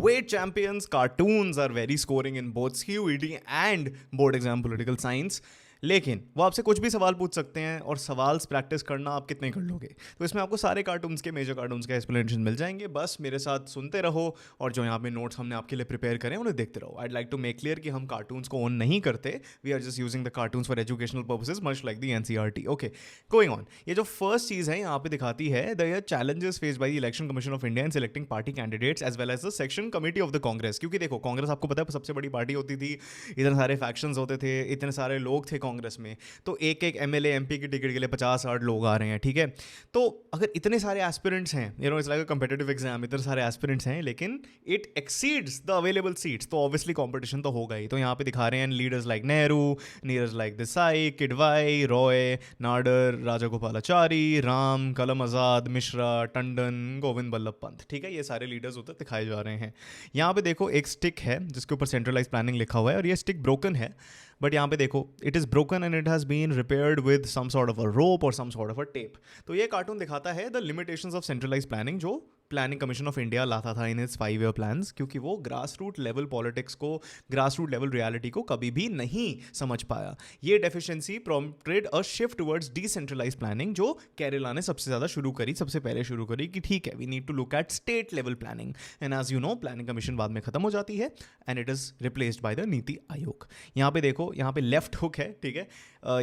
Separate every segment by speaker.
Speaker 1: Weight champions cartoons are very scoring in both CUET and board exam political science. लेकिन वो आपसे कुछ भी सवाल पूछ सकते हैं और सवाल प्रैक्टिस करना आप कितने कर लोगे। तो इसमें आपको सारे कार्टून्स के मेजर कार्टून्स के एक्सप्लेनेशन मिल जाएंगे। बस मेरे साथ सुनते रहो और जो यहाँ पे नोट्स हमने आपके लिए प्रिपेयर करें उन्हें देखते रहो। I'd like to make clear कि हम कार्टून्स को ओन नहीं करते, we are just using the cartoons for educational purposes much like the NCERT. Okay, going on. ये जो फर्स्ट चीज़ है यहाँ पे दिखाती है the challenges face by the election commission of India in selecting party candidates as well as the section committee of the Congress. क्योंकि देखो कांग्रेस आपको पता है सबसे बड़ी पार्टी होती थी, इतने सारे फैक्शंस होते थे, इतने सारे लोग थे कांग्रेस में, तो एक एक एमएलए एमपी की टिकट के लिए 50-60 लोग आ रहे हैं। ठीक है, तो अगर इतने सारे एस्पिरेंट्स हैं, you know it's like a competitive exam, इतने सारे एस्पिरेंट्स हैं लेकिन it exceeds the available seats, तो ऑब्वियसली कंपटीशन तो होगा ही। तो यहाँ पे दिखा रहे हैं leaders like Nehru, leaders like Desai, Kidwai, Roy, Nadar, Raja Gopalachari, Ram, Kalam Azad, Mishra, Tandon, Govind Ballabh Pant. ठीक है, ये सारे लीडर्स उधर दिखाए जा रहे हैं। यहाँ पे देखो एक स्टिक है जिसके ऊपर सेंट्रलाइज प्लानिंग लिखा हुआ है और ये स्टिक ब्रोकन है, बट यहाँ पे देखो it is broken and it has been repaired with some sort of a rope और some sort of a tape. तो ये कार्टून दिखाता है the limitations of centralise planning जो प्लानिंग कमीशन ऑफ इंडिया लाता था इन इट्स 5 ईयर प्लान्स, क्योंकि वो ग्रास रूट लेवल पॉलिटिक्स को, ग्रास रूट लेवल रियलिटी को कभी भी नहीं समझ पाया। ये deficiency prompted a shift towards decentralise planning जो केरला ने सबसे ज़्यादा शुरू करी, सबसे पहले शुरू करी कि ठीक है we need to look at state level planning. And as you know planning commission बाद में खत्म हो जाती है and it is replaced by the NITI Aayog. यहाँ पे देखो, यहाँ पे लेफ्ट हुक है, ठीक है,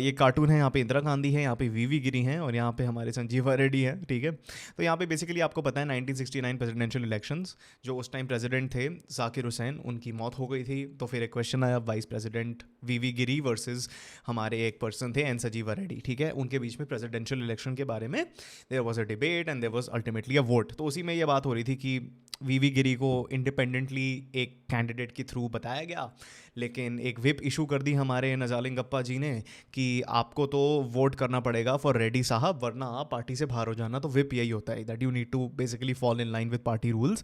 Speaker 1: ये कार्टून है, यहाँ पे इंदिरा गांधी है, यहाँ पे वीवी गिरी हैं और यहाँ पे हमारे संजीवा रेड्डी हैं। ठीक है, तो यहाँ पे बेसिकली आपको पता है 1969 प्रेसिडेंशियल इलेक्शंस, जो उस टाइम प्रेसिडेंट थे जाकिर हुसैन, उनकी मौत हो गई थी। तो फिर एक क्वेश्चन आया वाइस प्रेसिडेंट वीवी गिरी वर्सेस हमारे एक पर्सन थे एन संजीवा रेड्डी। ठीक है, उनके बीच में प्रेसिडेंशियल इलेक्शन के बारे में there was a debate and there was ultimately a vote. तो उसी में ये बात हो रही थी कि वीवी गिरी को इंडिपेंडेंटली एक कैंडिडेट के थ्रू बताया गया, लेकिन एक विप इशू कर दी हमारे नजालिंगप्पा जी ने कि आपको तो वोट करना पड़ेगा फॉर रेड्डी साहब वरना आप पार्टी से बाहर हो जाना। तो विप यही होता है that you need to basically fall in line with party rules.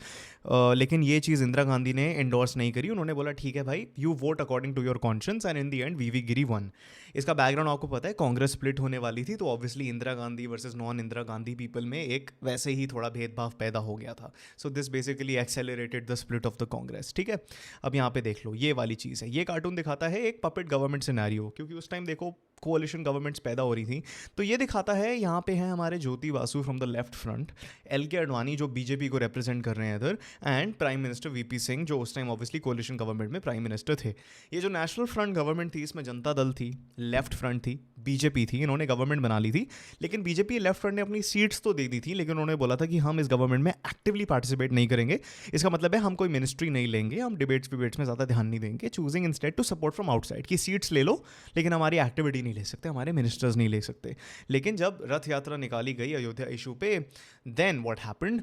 Speaker 1: लेकिन ये चीज़ इंदिरा गांधी ने एंडोर्स नहीं करी। उन्होंने बोला ठीक है भाई, you vote according to your conscience and in the end VV Giri won. इसका बैकग्राउंड आपको पता है, कांग्रेस स्प्लिट होने वाली थी, तो obviously Indira Gandhi versus non Indira Gandhi people में एक वैसे ही थोड़ा भेदभाव पैदा हो गया था। So this basically accelerated the split of the Congress. ठीक है, अब यहाँ पे देख लो ये वाली चीज़ है, ये कार्टून दिखाता है एक पपेट गवर्नमेंट सिनेरियो, क्योंकि उस टाइम देखो कोalition गवर्नमेंट्स पैदा हो रही थी। तो ये दिखाता है, यहाँ पे हैं हमारे Jyoti Basu from the left front, L K Advani जो बीजेपी को रिप्रेजेंट कर रहे हैं इधर, and prime minister VP Singh जो उस टाइम ऑब्वियसली कोalition गवर्नमेंट में प्राइम मिनिस्टर थे। ये जो नेशनल फ्रंट गवर्नमेंट थी इसमें जनता दल थी, लेफ्ट फ्रंट थी, बीजेपी थी, इन्होंने गवर्नमेंट बना ली थी। लेकिन बीजेपी लेफ्ट फ्रंट ने अपनी सीट्स तो दे दी थी, लेकिन उन्होंने बोला था कि हम इस गवर्नमेंट में एक्टिवली पार्टिसिपेट नहीं करेंगे। इसका मतलब है हम कोई मिनिस्ट्री नहीं लेंगे, हम डिबेट्स में ज़्यादा ध्यान नहीं देंगे, choosing instead to support from outside की सीट्स ले लो लेकिन हमारी एक्टिविटी नहीं ले सकते, हमारे मिनिस्टर्स नहीं ले सकते। लेकिन जब रथ यात्रा निकाली गई अयोध्या इशू पे, then what happened,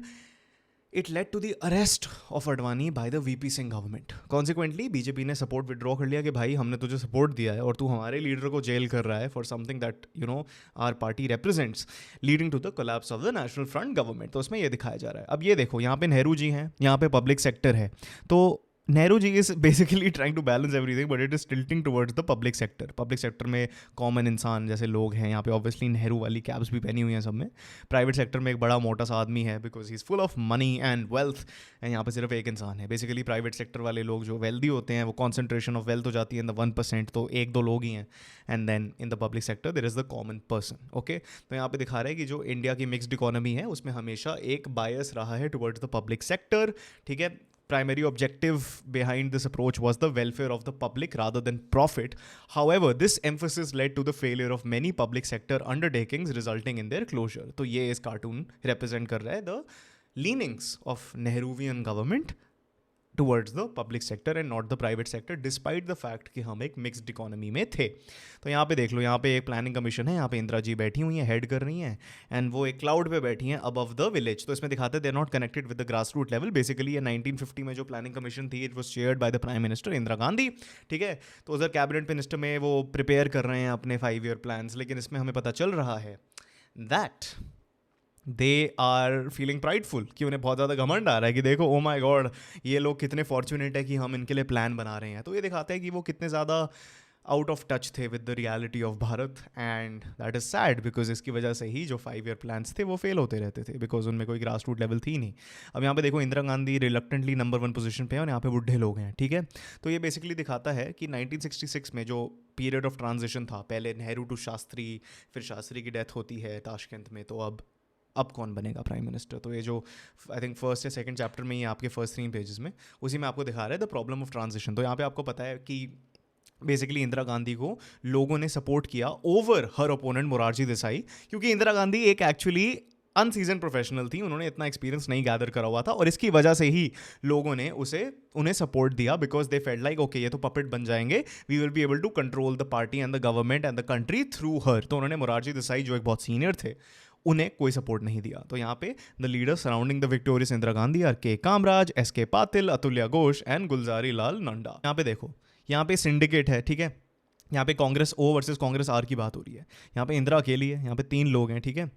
Speaker 1: it led to the arrest of Advani by the VP Singh government. Consequently BJP ने सपोर्ट विड्रॉ कर लिया कि भाई हमने तुझे सपोर्ट दिया है और तू हमारे लीडर को जेल कर रहा है for something that you know our party represents, leading to the collapse of the national front government. तो उसमें ये दिखाया जा रहा है। अब ये देखो, यहाँ पे नेहरू जी हैं, यहाँ पे पब्लिक सेक्टर है, तो Nehru ji is basically trying to balance everything but it is tilting towards the public sector. Public sector में कॉमन इंसान जैसे लोग हैं, यहाँ पे ऑब्वियसली नेहरू वाली कैप्स भी पहनी हुई हैं सब में। प्राइवेट सेक्टर में एक बड़ा मोटा सा आदमी है because he is full of money and wealth, and यहाँ पे सिर्फ एक इंसान है। बेसिकली प्राइवेट सेक्टर वाले लोग जो वेल्दी होते हैं वो कॉन्सेंट्रेशन ऑफ वेल्थ हो जाती है इन द 1%, तो 1-2 लोग ही हैं। And then in the public sector there is the common person. Okay, तो यहाँ पे दिखा रहा है कि जो इंडिया की मिक्सड इकोनॉमी है उसमें हमेशा एक बायस रहा है टुवर्ड्स द पब्लिक सेक्टर। ठीक है, primary objective behind this approach was the welfare of the public rather than profit. However, this emphasis led to the failure of many public sector undertakings resulting in their closure. तो ये इस cartoon represent कर रहा है the leanings of Nehruvian government towards the public sector and not the private sector, despite the fact कि हम एक mixed economy में थे। तो यहाँ पे देख लो, यहाँ पे एक प्लानिंग कमीशन है, यहाँ पे इंदिरा जी बैठी हुई हैं, हेड कर रही हैं, एंड वो एक क्लाउड पे बैठी हैं अबव द विलेज। तो इसमें दिखाते हैं they are not connected with the grass root level. Basically ये 1950 में जो प्लानिंग कमीशन थी it was chaired by the prime minister Indira Gandhi. ठीक है, तो उधर कैबिनेट मिनिस्टर में वो प्रिपेयर कर रहे हैं अपने 5 ईयर प्लान्स, लेकिन इसमें हमें पता चल रहा है that they are feeling prideful, कि उन्हें बहुत ज़्यादा घमंड आ रहा है कि देखो ओ माई गॉड ये लोग कितने फॉर्चुनेट है कि हम इनके लिए प्लान बना रहे हैं। तो ये दिखाता है कि वो कितने ज़्यादा आउट ऑफ टच थे with the reality of Bharat, and that is sad because इसकी वजह से ही जो 5 ईयर प्लान्स थे वो फेल होते रहते थे बिकॉज उनमें कोई ग्रास रूट लेवल थी नहीं. अब यहाँ पे देखो Indira Gandhi reluctantly number 1 position पे है और यहाँ पे बुढ़े लोग हैं, ठीक है. तो ये बेसिकली दिखाता है कि 1966 में जो पीरियड ऑफ ट्रांजिशन था, पहले नेहरू टू शास्त्री, फिर शास्त्री की डेथ होती है ताशकंद में, तो अब कौन बनेगा प्राइम मिनिस्टर. तो ये जो आई थिंक फर्स्ट या सेकंड चैप्टर में ही आपके फर्स्ट 3 पेजेस में उसी में आपको दिखा रहा है द प्रॉब्लम ऑफ ट्रांजिशन. तो यहाँ पे आपको पता है कि बेसिकली इंदिरा गांधी को लोगों ने सपोर्ट किया ओवर हर ओपोनेंट मोरारजी देसाई, क्योंकि इंदिरा गांधी एक एक्चुअली अनसीजन प्रोफेशनल थी, उन्होंने इतना एक्सपीरियंस नहीं गैदर करा हुआ था और इसकी वजह से ही लोगों ने उन्हें सपोर्ट दिया because they felt like okay ये तो पपेट बन जाएंगे, we will be able to control the party and the government and the country through her. तो उन्होंने मोरारजी देसाई जो एक बहुत सीनियर थे उन्हें कोई सपोर्ट नहीं दिया. तो यहाँ पे the leader surrounding the victorious Indira Gandhi are K Kamaraj, S K Patil, Atulya Ghosh and Gulzari Lal Nanda. यहाँ पे देखो, यहाँ पे सिंडिकेट है, ठीक है. यहाँ पे कांग्रेस ओ वर्सेस कांग्रेस आर की बात हो रही है. यहाँ पे इंदिरा अकेली है, यहाँ पे 3 लोग हैं, ठीक है.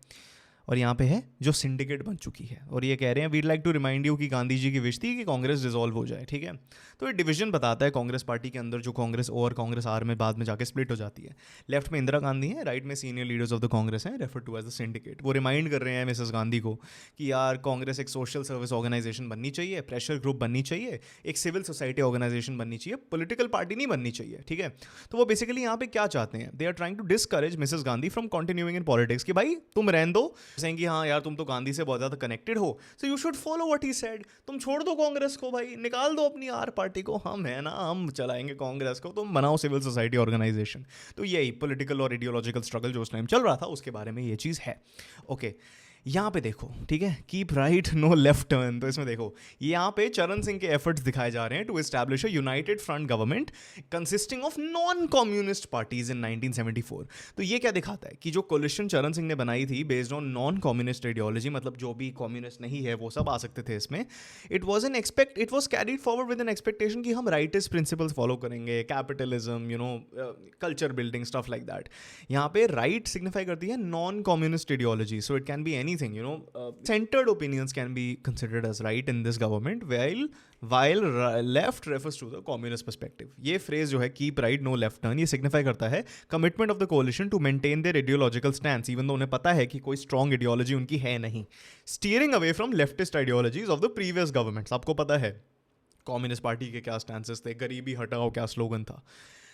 Speaker 1: और यहाँ पे है जो सिंडिकेट बन चुकी है और ये कह रहे हैं we'd like to remind you कि गांधी जी की विश थी कि कांग्रेस डिसॉल्व हो जाए, ठीक है. तो ये डिवीजन बताता है कांग्रेस पार्टी के अंदर, जो कांग्रेस ओ और कांग्रेस आर में बाद में जाके स्प्लिट हो जाती है. लेफ्ट में इंदिरा गांधी है, राइट में senior leaders of the Congress हैं, refer to as the syndicate. वो रिमाइंड कर रहे हैं मिसेस गांधी को कि यार कांग्रेस एक सोशल सर्विस ऑर्गेनाइजेशन बननी चाहिए, प्रेशर ग्रुप बननी चाहिए, एक सिविल सोसाइटी ऑर्गेनाइजेशन बननी चाहिए, पॉलिटिकल पार्टी नहीं बननी चाहिए, ठीक है. तो वो बेसिकली यहाँ पे क्या चाहते हैं, they are trying to discourage Mrs Gandhi from continuing in politics कि भाई तुम रहने दो, जैसे कि हाँ यार तुम तो गांधी से बहुत ज़्यादा कनेक्टेड हो, so you should follow what he said. तुम छोड़ दो कांग्रेस को भाई, निकाल दो अपनी आर पार्टी को, हम है ना, हम चलाएंगे कांग्रेस को, तुम बनाओ सिविल सोसाइटी ऑर्गेनाइजेशन. तो यही पॉलिटिकल और आइडियोलॉजिकल स्ट्रगल जो उस टाइम चल रहा था उसके बारे में ये चीज़ है. ओके, यहाँ पे देखो, ठीक है, keep right no left turn. तो इसमें देखो यहाँ पे चरण सिंह के एफर्ट्स दिखाए जा रहे हैं to establish a united front government consisting of non communist parties in 1974. तो ये क्या दिखाता है कि जो कोलिशन चरण सिंह ने बनाई थी based on non communist ideology, मतलब जो भी कम्युनिस्ट नहीं है वो सब आ सकते थे इसमें, it was carried forward with an expectation कि हम राइटिस्ट प्रिंसिपल्स फॉलो करेंगे, capitalism, you know, culture building, stuff like that. यहाँ पे राइट सिग्निफाई करती है non communist ideology, so it can be anything, you know, centered opinions can be considered as right in this government, while left refers to the communist perspective. ये phrase जो है keep right no left turn, ये signify करता है commitment of the coalition to maintain their ideological stance, even though उन्हें पता है कि कोई strong ideology उनकी है नहीं, steering away from leftist ideologies of the previous governments. आपको पता है कम्युनिस्ट पार्टी के क्या स्टैंसेस थे, गरीबी हटाओ क्या स्लोगन था.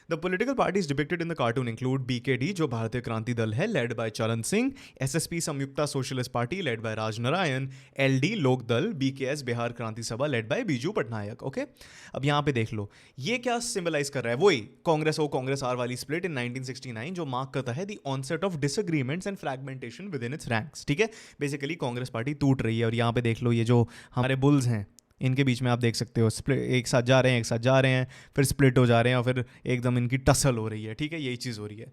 Speaker 1: The political parties depicted in the cartoon include BKD, जो भारतीय क्रांति दल है, led by Charan Singh, SSP Samyukta socialist party, led by Raj Narayan, LD Lok Dal, BKS Bihar Kranti Sabha, led by Biju Patnaik. Okay, अब यहाँ पे देख लो ये क्या सिंबलाइज कर रहा है, वही कांग्रेस ओ कांग्रेस आर वाली स्प्लिट इन 1969 जो मार्क करता है the onset of disagreements and fragmentation within its ranks. ठीक है, बेसिकली कांग्रेस पार्टी टूट रही है और यहाँ पे देख लो ये जो हमारे बुल्स हैं इनके बीच में आप देख सकते हो स्प्लिट, एक साथ जा रहे हैं फिर स्प्लिट हो जा रहे हैं और फिर एकदम इनकी टसल हो रही है. ठीक है, यही चीज़ हो रही है.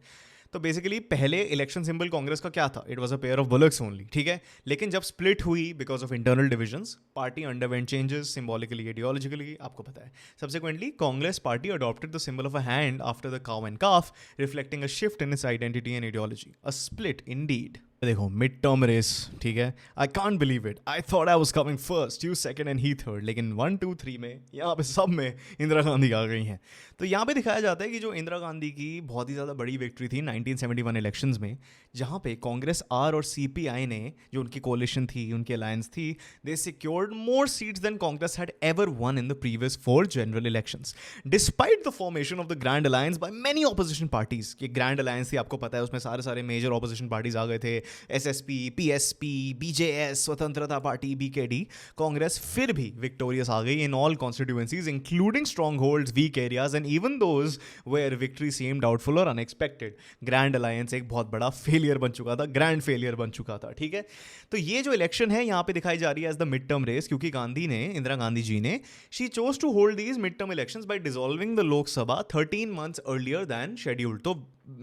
Speaker 1: तो बेसिकली पहले इलेक्शन सिंबल कांग्रेस का क्या था, it was a pair of bullocks only. ठीक है, लेकिन जब स्प्लिट हुई because of internal divisions, party underwent changes symbolically, ideologically, आपको पता है. Subsequently Congress party adopted the symbol of a hand after the cow and calf, reflecting a shift in its identity and ideology. A split Indeed. देखो mid term race, ठीक है, I can't believe it, I thought I was coming first, you second and he third, लेकिन 1 2 3 में यहाँ पे सब में इंदिरा गांधी आ गई हैं. तो यहाँ पे दिखाया जाता है कि जो इंदिरा गांधी की बहुत ही ज़्यादा बड़ी विक्ट्री थी 1971 इलेक्शंस में, जहाँ पे कांग्रेस आर और CPI ने, जो उनकी कोलिशन थी, उनकी अलायंस थी, they secured more seats than Congress had ever won in the previous 4 general elections, despite the formation of the grand alliance by many opposition parties. ये ग्रैंड अलायंस थी, आपको पता है, उसमें सारे मेजर ऑपोजिशन पार्टीज आ गए थे, SSP, PSP, BJS, Swatantrata party, BKD. Congress फिर भी विक्टोरियस आ गई in all constituencies including strongholds, weak areas and even those where victory seemed doubtful और अनएक्सपेक्टेड. ग्रैंड अलायंस एक बहुत बड़ा फेलियर बन चुका था, ग्रैंड फेलियर बन चुका था. ठीक है, तो ये जो इलेक्शन है यहाँ पे दिखाई जा रही है as the mid term race, क्योंकि इंदिरा गांधी जी ने she chose to hold these mid term elections by dissolving the Lok Sabha 13 months earlier than scheduled. तो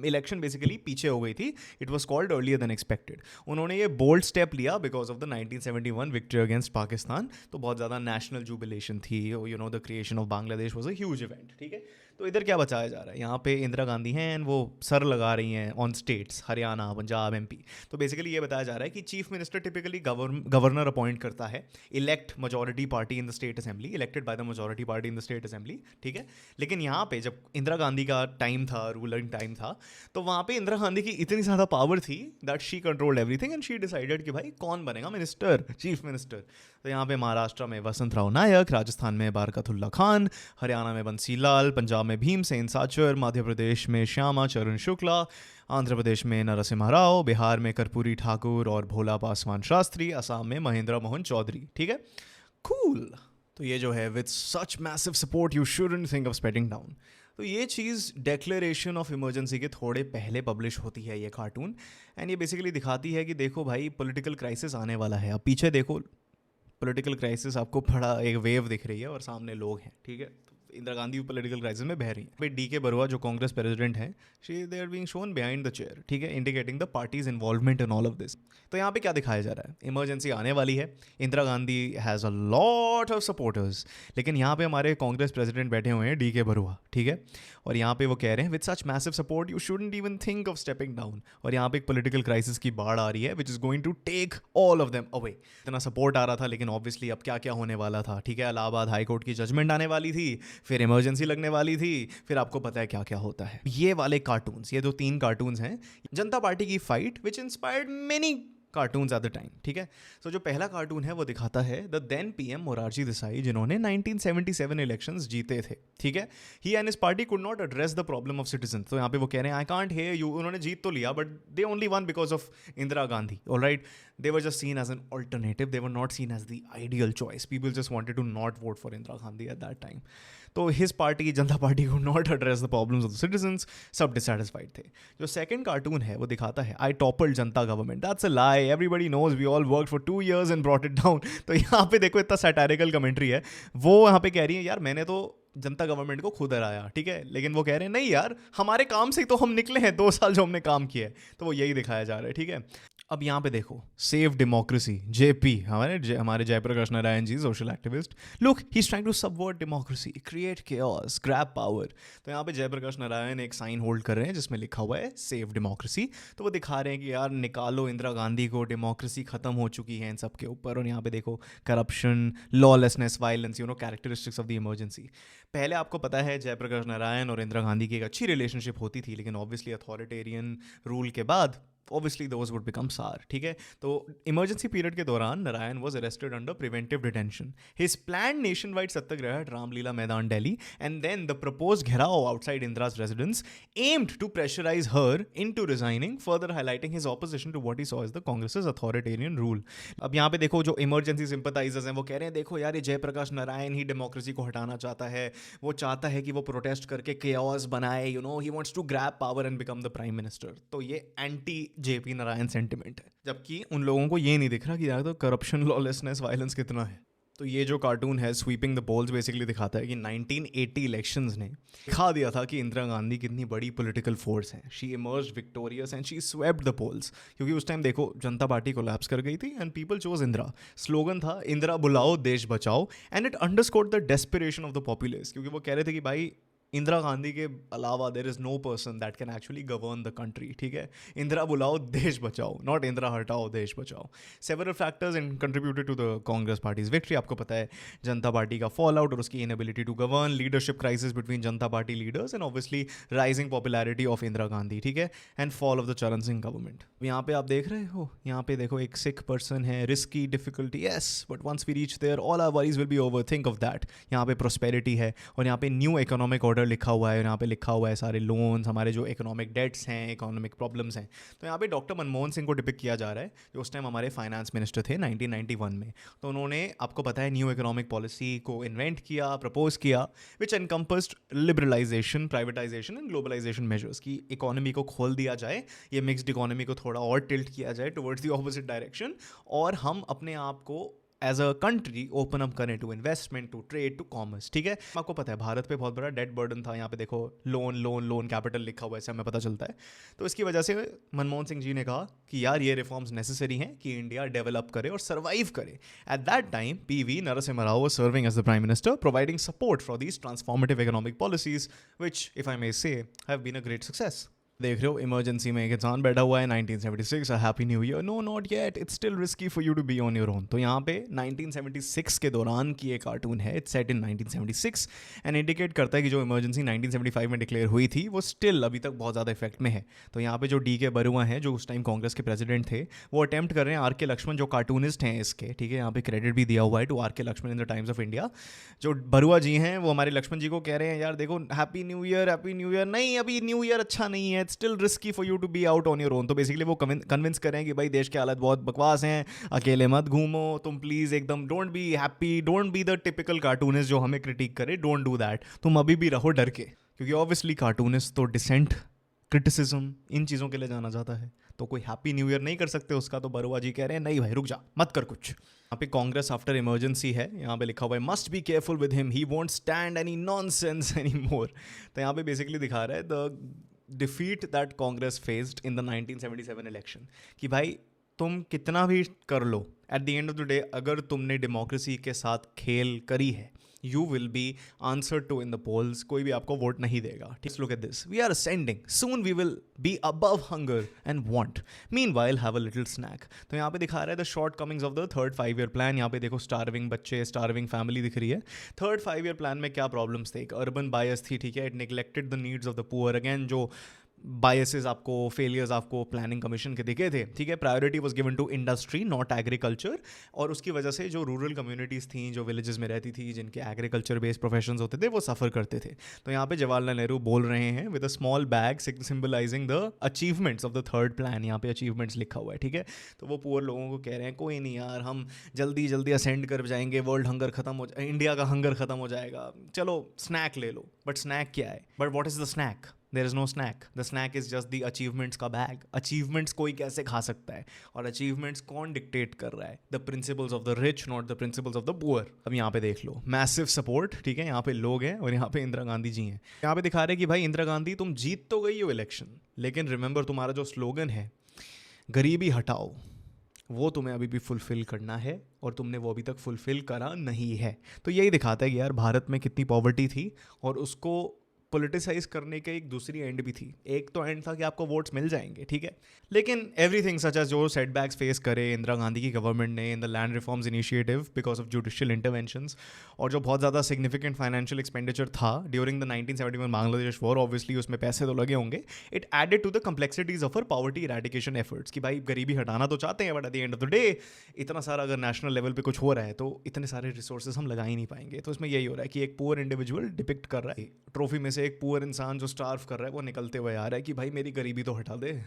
Speaker 1: इलेक्शन बेसिकली पीछे हो गई थी, it was called earlier than expected. उन्होंने ये बोल्ड स्टेप लिया because of the 1971 victory against Pakistan, तो बहुत ज़्यादा नेशनल जुबिलेशन थी, you know the creation of Bangladesh was a huge event, ठीक है। तो इधर क्या बचाया जा रहा है, यहाँ पे इंदिरा गांधी हैं एंड वो सर लगा रही हैं on states, Haryana, Punjab, MP. तो बेसिकली ये बताया जा रहा है कि chief minister typically governor appoint करता है, elect majority party in the state assembly, elected by the majority party in the state assembly, ठीक है। लेकिन यहाँ पे जब इंदिरा गांधी का टाइम था, रूलिंग टाइम था, तो वहाँ पे इंदिरा गांधी की इतनी ज़्यादा पावर थी that she controlled everything and she decided कि भाई कौन बनेगा मिनिस्टर, चीफ मिनिस्टर। तो यहाँ पे महाराष्ट्र में वसंत राव नायक, राजस्थान में बरकतुल्ला खान, हरियाणा में बंसी लाल, पंजाब में भीमसेन साचर, मध्य प्रदेश में श्यामा चरण शुक्ला, आंध्र प्रदेश में नरसिम्हा राव, बिहार में कर्पूरी ठाकुर और भोला पासवान शास्त्री, असम में महेंद्र मोहन चौधरी, ठीक है। कूल। तो ये जो है with such massive support you shouldn't think of stepping down. तो ये चीज़ डेक्लेरेशन ऑफ इमरजेंसी के थोड़े पहले पब्लिश होती है ये कार्टून, एंड ये बेसिकली दिखाती है कि देखो भाई पॉलिटिकल क्राइसिस आने वाला है। अब पीछे देखो पॉलिटिकल क्राइसिस, आपको बड़ा एक वेव दिख रही है और सामने लोग हैं, ठीक है। इंदिरा गांधी पॉलिटिकल क्राइसिस में बह रही है। फिर डी के बरुआ जो कांग्रेस प्रेसिडेंट हैं, they are being shown behind the chair, ठीक है, indicating the party's involvement in all of this. तो यहाँ पे क्या दिखाया जा रहा है, इमरजेंसी आने वाली है, Indira Gandhi has a lot of supporters, लेकिन यहाँ पे हमारे कांग्रेस प्रेसिडेंट बैठे हुए हैं डी के बरुआ, ठीक है, और यहाँ पे वो कह रहे हैं with such massive support you shouldn't even think of stepping down. और यहाँ पे एक पॉलिटिकल क्राइसिस की बाढ़ आ रही है which is going to take all of them away. इतना सपोर्ट आ रहा था, लेकिन ऑब्वियसली अब क्या क्या होने वाला था, ठीक है। इलाहाबाद हाई कोर्ट की जजमेंट आने वाली थी, फिर इमरजेंसी लगने वाली थी, फिर आपको पता है क्या क्या होता है। ये वाले कार्टून्स, ये जो 3 कार्टून्स हैं, जनता पार्टी की fight which inspired many cartoons eight the time, ठीक है। सो जो पहला कार्टून है वो दिखाता है the then PM Morarji Desai, जिन्होंने 1977 इलेक्शंस जीते थे, ठीक है। He and his party could not address the problem of citizen. तो यहाँ पे वो कह रहे हैं आई कांट हेयर यू, उन्होंने जीत तो लिया but they only one because of Indira Gandhi, alright. They were just seen as an alternative. They were not seen as the ideal choice. People just wanted to not vote for Indira Gandhi at that time. तो his party, Janata party, could not address the problems of the citizens. सब dissatisfied थे। जो second cartoon है वो दिखाता है I toppled Janata government. That's a lie. Everybody knows we all worked for 2 years and brought it down. तो यहाँ पे देखो इतना satirical commentary है। वो यहाँ पे कह रही है यार मैंने तो जनता गवर्नमेंट को खुद हराया, ठीक है, लेकिन वो कह रहे हैं नहीं यार हमारे काम से तो हम निकले हैं, 2 साल जो हमने काम किया है। तो वो यही दिखाया जा रहा है, ठीक है। अब यहाँ पे देखो सेव डेमोक्रेसी, जेपी हमारे Jayaprakash Narayan ji, social activist, look he is trying to subvert democracy, create chaos, grab power. तो यहाँ पे जयप्रकाश नारायण एक साइन होल्ड कर रहे हैं जिसमें लिखा हुआ है सेव डेमोक्रेसी। तो वो दिखा रहे हैं कि यार निकालो इंदिरा गांधी को, डेमोक्रेसी खत्म हो चुकी है इन सब के ऊपर। और यहाँ पे देखो corruption, lawlessness, violence, you know characteristics of the emergency. पहले आपको पता है जयप्रकाश नारायण और इंदिरा गांधी की एक अच्छी रिलेशनशिप होती थी, लेकिन ऑब्वियसली अथॉरिटेरियन रूल के बाद obviously those would become SAR, ठीक है। तो इमरजेंसी पीरियड के दौरान Narayan was arrested under preventive detention. His planned nationwide Satyagraha at Ramlila मैदान Delhi and then the proposed घेराव outside Indira's residence aimed to pressurize her into resigning, further highlighting his opposition to what he saw as the Congress's authoritarian rule. अब यहाँ पे देखो जो emergency sympathisers हैं वो कह रहे हैं देखो यार ये जयप्रकाश नारायण ही डेमोक्रेसी को हटाना चाहता है, वो चाहता है कि वो प्रोटेस्ट करके केओस बनाए, you know, he wants to grab power and become the prime minister. तो ये एंटी जेपी नारायण सेंटिमेंट है, जबकि उन लोगों को ये नहीं दिख रहा कि यार तो करप्शन, लॉलेसनेस, वायलेंस कितना है। तो ये जो कार्टून है स्वीपिंग द पोल्स बेसिकली दिखाता है कि 1980 इलेक्शंस ने दिखा दिया था कि इंदिरा गांधी कितनी बड़ी पॉलिटिकल फोर्स है। She emerged victorious and she swept the polls, क्योंकि उस टाइम देखो जनता पार्टी कोलैप्स कर गई थी and people chose Indira. Slogan था इंदिरा बुलाओ देश बचाओ, and it underscored the desperation of the populace, क्योंकि वो कह रहे थे कि भाई इंदिरा गांधी के अलावा there is no person that can actually govern the country, ठीक है। इंदिरा बुलाओ देश बचाओ, नॉट इंदिरा हटाओ देश बचाओ। Several factors in contributed to the Congress party's victory. आपको पता है जनता पार्टी का फॉल आउट और उसकी inability to govern, leadership crisis between Janata Party leaders and obviously rising popularity of Indira Gandhi, ठीक है, एंड फॉल ऑफ द चरण सिंह गवर्नमेंट। यहाँ पे आप देख रहे हो, यहाँ पे देखो एक सिख पर्सन है, risky, difficulty, yes, but once we reach there all our worries will be over, think of that. यहाँ पे प्रोस्पेरिटी है और यहाँ पे न्यू इकोनॉमिक ऑर्डर लिखा हुआ है, यहाँ पे लिखा हुआ है सारे लोन्स, हमारे जो इकोनॉमिक डेट्स हैं, इकोनॉमिक प्रॉब्लम्स हैं। तो यहाँ पे डॉक्टर मनमोहन सिंह को डिपिक्ट किया जा रहा है जो उस टाइम हमारे फाइनेंस मिनिस्टर थे 1991 में। तो उन्होंने आपको पता है न्यू इकोनॉमिक पॉलिसी को इन्वेंट किया, प्रपोज किया, which encompassed liberalisation, privatisation and globalisation measures, की इकोनॉमी को खोल दिया जाए, ये मिक्स्ड इकोनॉमी को थोड़ा और टिल्ट किया जाए टुवर्ड्स द ऑपोजिट डायरेक्शन, और हम अपने आप को as a country open up करें to investment, to trade, to commerce, ठीक है। आपको पता है भारत पे बहुत बड़ा डेट बर्डन था, यहाँ पे देखो लोन लोन लोन कैपिटल लिखा हुआ है, ऐसे हमें पता चलता है। तो इसकी वजह से मनमोहन सिंह जी ने कहा कि यार ये रिफॉर्म्स नेसेसरी हैं कि इंडिया डेवलप करे और सर्वाइव करे। At that time PV Narasimha Rao was serving as the Prime Minister, providing support for these transformative economic policies, which, if I may say, have been a great success. देख रहे हो emergency में एक इंसान बैठा हुआ है 1976, a happy new year, no not yet, it's still risky for you to be on your own. तो यहाँ पे 1976 के दौरान की एक कार्टून है, it's set in 1976 and indicate करता है कि जो इमरजेंसी 1975 में डिक्लेयर हुई थी वो स्टिल अभी तक बहुत ज़्यादा इफेक्ट में है। तो यहाँ पे जो DK बरुआ हैं, जो उस टाइम कांग्रेस के प्रेसिडेंट थे, वो अटेम्प्ट कर रहे हैं, RK लक्ष्मण जो कार्टूनिस्ट हैं इसके, ठीक है, यहाँ पे क्रेडिट भी दिया हुआ है to RK Laxman in the Times of India. जो बरुआ जी हैं वो हमारे लक्ष्मण जी को कह रहे हैं यार देखो हैप्पी न्यू ईयर, नहीं अभी न्यू ईयर अच्छा नहीं है, it's still risky for you to be out on your own. तो बेसिकली वो कन्विंस करें कि भाई देश की हालत बहुत बकवास हैं, अकेले मत घूमो तुम प्लीज़, एकदम don't be happy, don't be the typical cartoonist जो हमें क्रिटिक करे, डोंट डू दैट, तुम अभी भी रहो डर के। क्योंकि ऑब्वियसली कार्टूनिस्ट तो डिसेंट, क्रिटिसिज्म, इन चीज़ों के लिए जाना जाता है, तो कोई हैप्पी न्यू ईयर नहीं कर सकते उसका। तो बरुआ जी कह रहे हैं नहीं भाई रुक जा, मत कर कुछ। यहाँ पे कांग्रेस आफ्टर इमरजेंसी है, यहाँ पे लिखा हुआ है must be careful with him, he won't stand any nonsense any more. तो यहाँ पे बेसिकली दिखा रहा है the defeat that Congress faced in the 1977 election, कि भाई तुम कितना भी कर लो, at the end of the day अगर तुमने डेमोक्रेसी के साथ खेल करी है, you will be answer to in the polls, कोई भी आपको वोट नहीं देगा। ठीक, look at this, we are ascending, soon we will be above hunger and want, meanwhile have a little snack. तो यहाँ पे दिखा रहा है the shortcomings of the third 5-year plan. यहाँ पे देखो स्टार्विंग बच्चे, स्टार्विंग फैमिली दिख रही है। थर्ड 5-year प्लान में क्या प्रॉब्लम्स थे, एक अर्बन बायस थी, ठीक है, it neglected the needs of the poor, again जो बायसेस आपको, फेलियर्स आपको प्लानिंग कमीशन के दिखे थे, ठीक है। Priority was given to industry not agriculture, और उसकी वजह से जो रूरल कम्युनिटीज़ थी, जो विलेजेस में रहती थी, जिनके एग्रीकल्चर बेस्ड प्रोफेशंस होते थे, वो सफ़र करते थे। तो यहाँ पे जवाहरलाल नेहरू बोल रहे हैं with a small bag symbolising the achievements of the third plan, यहाँ पे अचीवमेंट्स लिखा हुआ है, ठीक है। तो वो पुअर लोगों को कह रहे हैं कोई नहीं यार, हम जल्दी जल्दी असेंड कर जाएंगे, वर्ल्ड हंगर खत्म हो जाए, इंडिया का हंगर खत्म हो जाएगा, चलो स्नैक ले लो। बट स्नैक क्या है, but what is the snake? There is no snack. The snack is just the achievements का bag. Achievements कोई कैसे खा सकता है, और achievements कौन डिक्टेट कर रहा है? The principles of the rich, not the principles of the poor. अब यहाँ पे देख लो, massive support, ठीक है, यहाँ पे लोग हैं और यहाँ पे इंदिरा गांधी जी हैं। यहाँ पे दिखा रहे हैं कि भाई इंदिरा गांधी तुम जीत तो गई हो इलेक्शन, लेकिन रिमेंबर तुम्हारा जो स्लोगन है गरीबी हटाओ, वो तुम्हें अभी भी फुलफिल करना है, और तुमने वो अभी तक फुलफिल करा नहीं है। तो यही दिखाता है कि यार भारत में कितनी पॉवर्टी थी, और उसको पोलिटिसाइज करने के एक दूसरी एंड भी थी। एक तो एंड था कि आपको वोट्स मिल जाएंगे, ठीक है, लेकिन एवरीथिंग सच एज जो सेटबैक्स फेस करे इंदिरा गांधी की गवर्नमेंट ने in the land reforms initiative because of judicial interventions, और जो बहुत ज़्यादा सिग्निफिकेंट फाइनेंशियल एक्सपेंडिचर था during the 1971 Bangladesh war, obviously उसमें पैसे तो लगे होंगे। It added to the complexities of uh poverty eradication efforts, कि भाई गरीबी हटाना तो चाहते हैं, but at the end of the day इतना सारा अगर नेशनल लेवल पे कुछ हो रहा है तो इतने सारे रिसोर्सेज हम लगा ही नहीं पाएंगे। तो इसमें यही हो रहा है कि एक पुअर इंडिविजुअल डिपिक्ट कर रहा है, ट्रॉफी में से एक पुअर इंसान जो स्टार्व कर रहा है वो निकलते हुए आ रहा है कि भाई मेरी गरीबी तो हटा दे,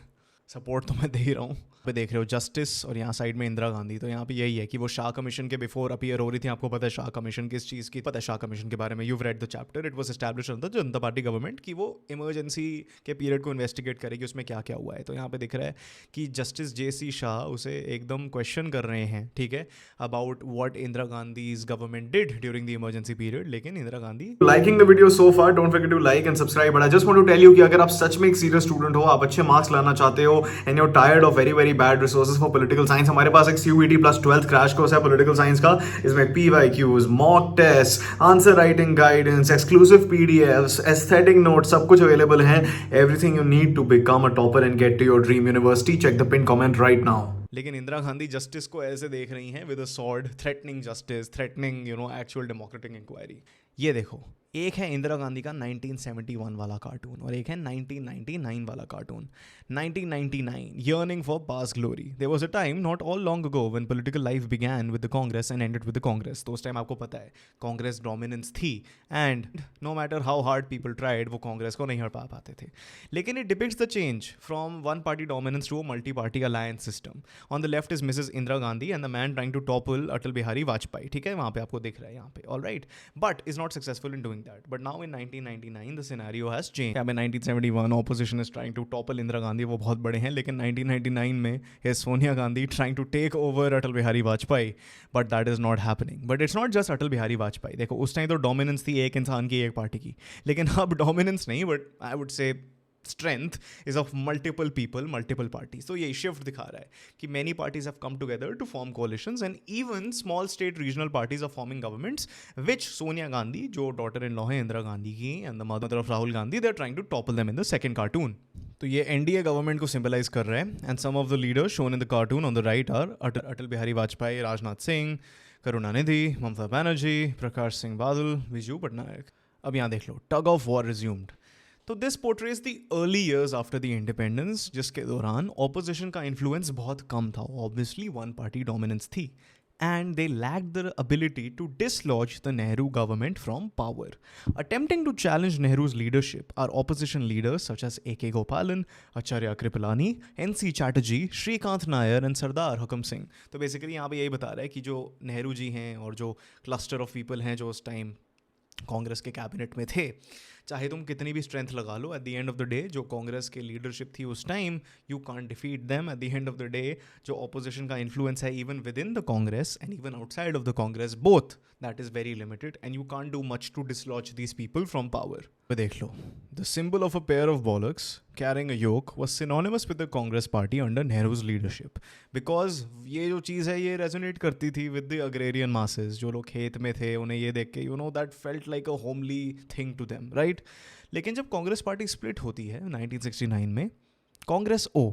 Speaker 1: सपोर्ट तो मैं दे ही रहा हूँ। पे देख रहे हो जस्टिस, और यहाँ साइड में इंदिरा गांधी। तो यहाँ पे यही है कि वो शाह कमीशन के बिफोर अपीयर हो रही थी। आपको पता है शाह कमीशन किस चीज़ की, पता है शाह कमीशन के बारे में, you've read the chapter, it was established under the Janata Party government, कि वो इमरजेंसी के पीरियड को इन्वेस्टिगेट करेगी उसमें क्या क्या हुआ है। तो यहाँ पे दिख रहा है कि जस्टिस JC शाह उसे एकदम क्वेश्चन कर रहे हैं, ठीक है, about what Indira Gandhi's government did during the emergency period. लेकिन Indira Gandhi
Speaker 2: liking the video so far, don't forget to like and subscribe. But I just want to tell you कि अगर आप सच में एक सीरियस स्टूडेंट हो, आप अच्छे मार्क्स लाना चाहते हो and you're tired of very bad resources for political science, हमारे पास एक CUET plus 12th crash course है पॉलिटिकल साइंस का। इसमें PYQs, mock test, answer writing guidance, exclusive PDFs, aesthetic notes, सब कुछ अवेलेबल है। Everything you need to become a topper and get to your dream university. Check the pin comment right now.
Speaker 1: लेकिन Indira Gandhi justice को ऐसे देख रही हैं with a sword, threatening justice, threatening actual democratic inquiry. ये देखो, एक है इंदिरा गांधी का 1971 वाला कार्टून और एक है 1999 वाला cartoon. 1999, yearning for past glory. There was a time not all long ago when political life began with the Congress and ended with the Congress. तो उस टाइम आपको पता है कांग्रेस डोमिनेंस थी, and no matter how hard people tried, वो कांग्रेस को नहीं हटा पाते थे। लेकिन it depicts the change from one party dominance to a multi party alliance system. On the left is Mrs Indira Gandhi and the man trying to topple Atal Bihari Vajpayee, ठीक है, वहाँ पे आपको दिख रहा है यहाँ पे, all right, but is not successful in doing doing that. But now in 1999 the scenario has changed. अब in 1971 opposition is trying to topple Indira Gandhi, वो बहुत बड़े हैं, लेकिन 1999 में is Sonia Gandhi trying to take over Atal Bihari Vajpayee, but that is not happening. But it's not just Atal Bihari Vajpayee. देखो उस time तो dominance थी एक इंसान की, एक पार्टी की, लेकिन अब dominance नहीं, but I would say strength is of multiple people, multiple parties. So ये shift दिखा रहा है कि many parties have come together to form coalitions, and even small state regional parties are forming governments, which Sonia Gandhi, जो daughter-in-law है Indira Gandhi की, and the mother of Rahul Gandhi, they're trying to topple them in the second cartoon. तो ये NDA government को symbolize कर रहा है, and some of the leaders shown in the cartoon on the right are Atal Bihari Vajpayee, Rajnath Singh, Karunanidhi, Mamata Banerjee, Prakash Singh Badal, Biju Patnaik. अब यहाँ देख लो, tug of war resumed. तो this portrays the early years after the independence, जिसके दौरान opposition का influence बहुत कम था. Obviously one party dominance थी, and they lacked the ability to dislodge the Nehru government from power. Attempting to challenge Nehru's leadership are opposition leaders such as A.K. Gopalan, Acharya Kripalani, N.C. Chatterjee, Shrikant Nair and Sardar Hakam Singh. तो basically यहाँ पे यही बता रहा है कि जो नेहरू जी हैं और जो क्लस्टर ऑफ पीपल हैं जो उस टाइम कांग्रेस के कैबिनेट में थे, चाहे तुम कितनी भी स्ट्रेंथ लगा लो, at the end of the day जो कांग्रेस की लीडरशिप थी उस time, you can't defeat them. At the end of the day जो ऑपोजिशन का इन्फ्लुएंस है even with in the Congress and even outside of the Congress, both, that is very limited, and you can't do much to dislodge these people from power. देख लो, the symbol of a pair of bullocks carrying a yoke was synonymous with the Congress party under Nehru's leadership, because ये जो चीज़ है ये resonate करती थी with the agrarian masses, जो लोग खेत में थे उन्हें ये देख के that felt like a homely thing to them, right? लेकिन जब कांग्रेस पार्टी स्प्लिट होती है 1969 में, Congress O,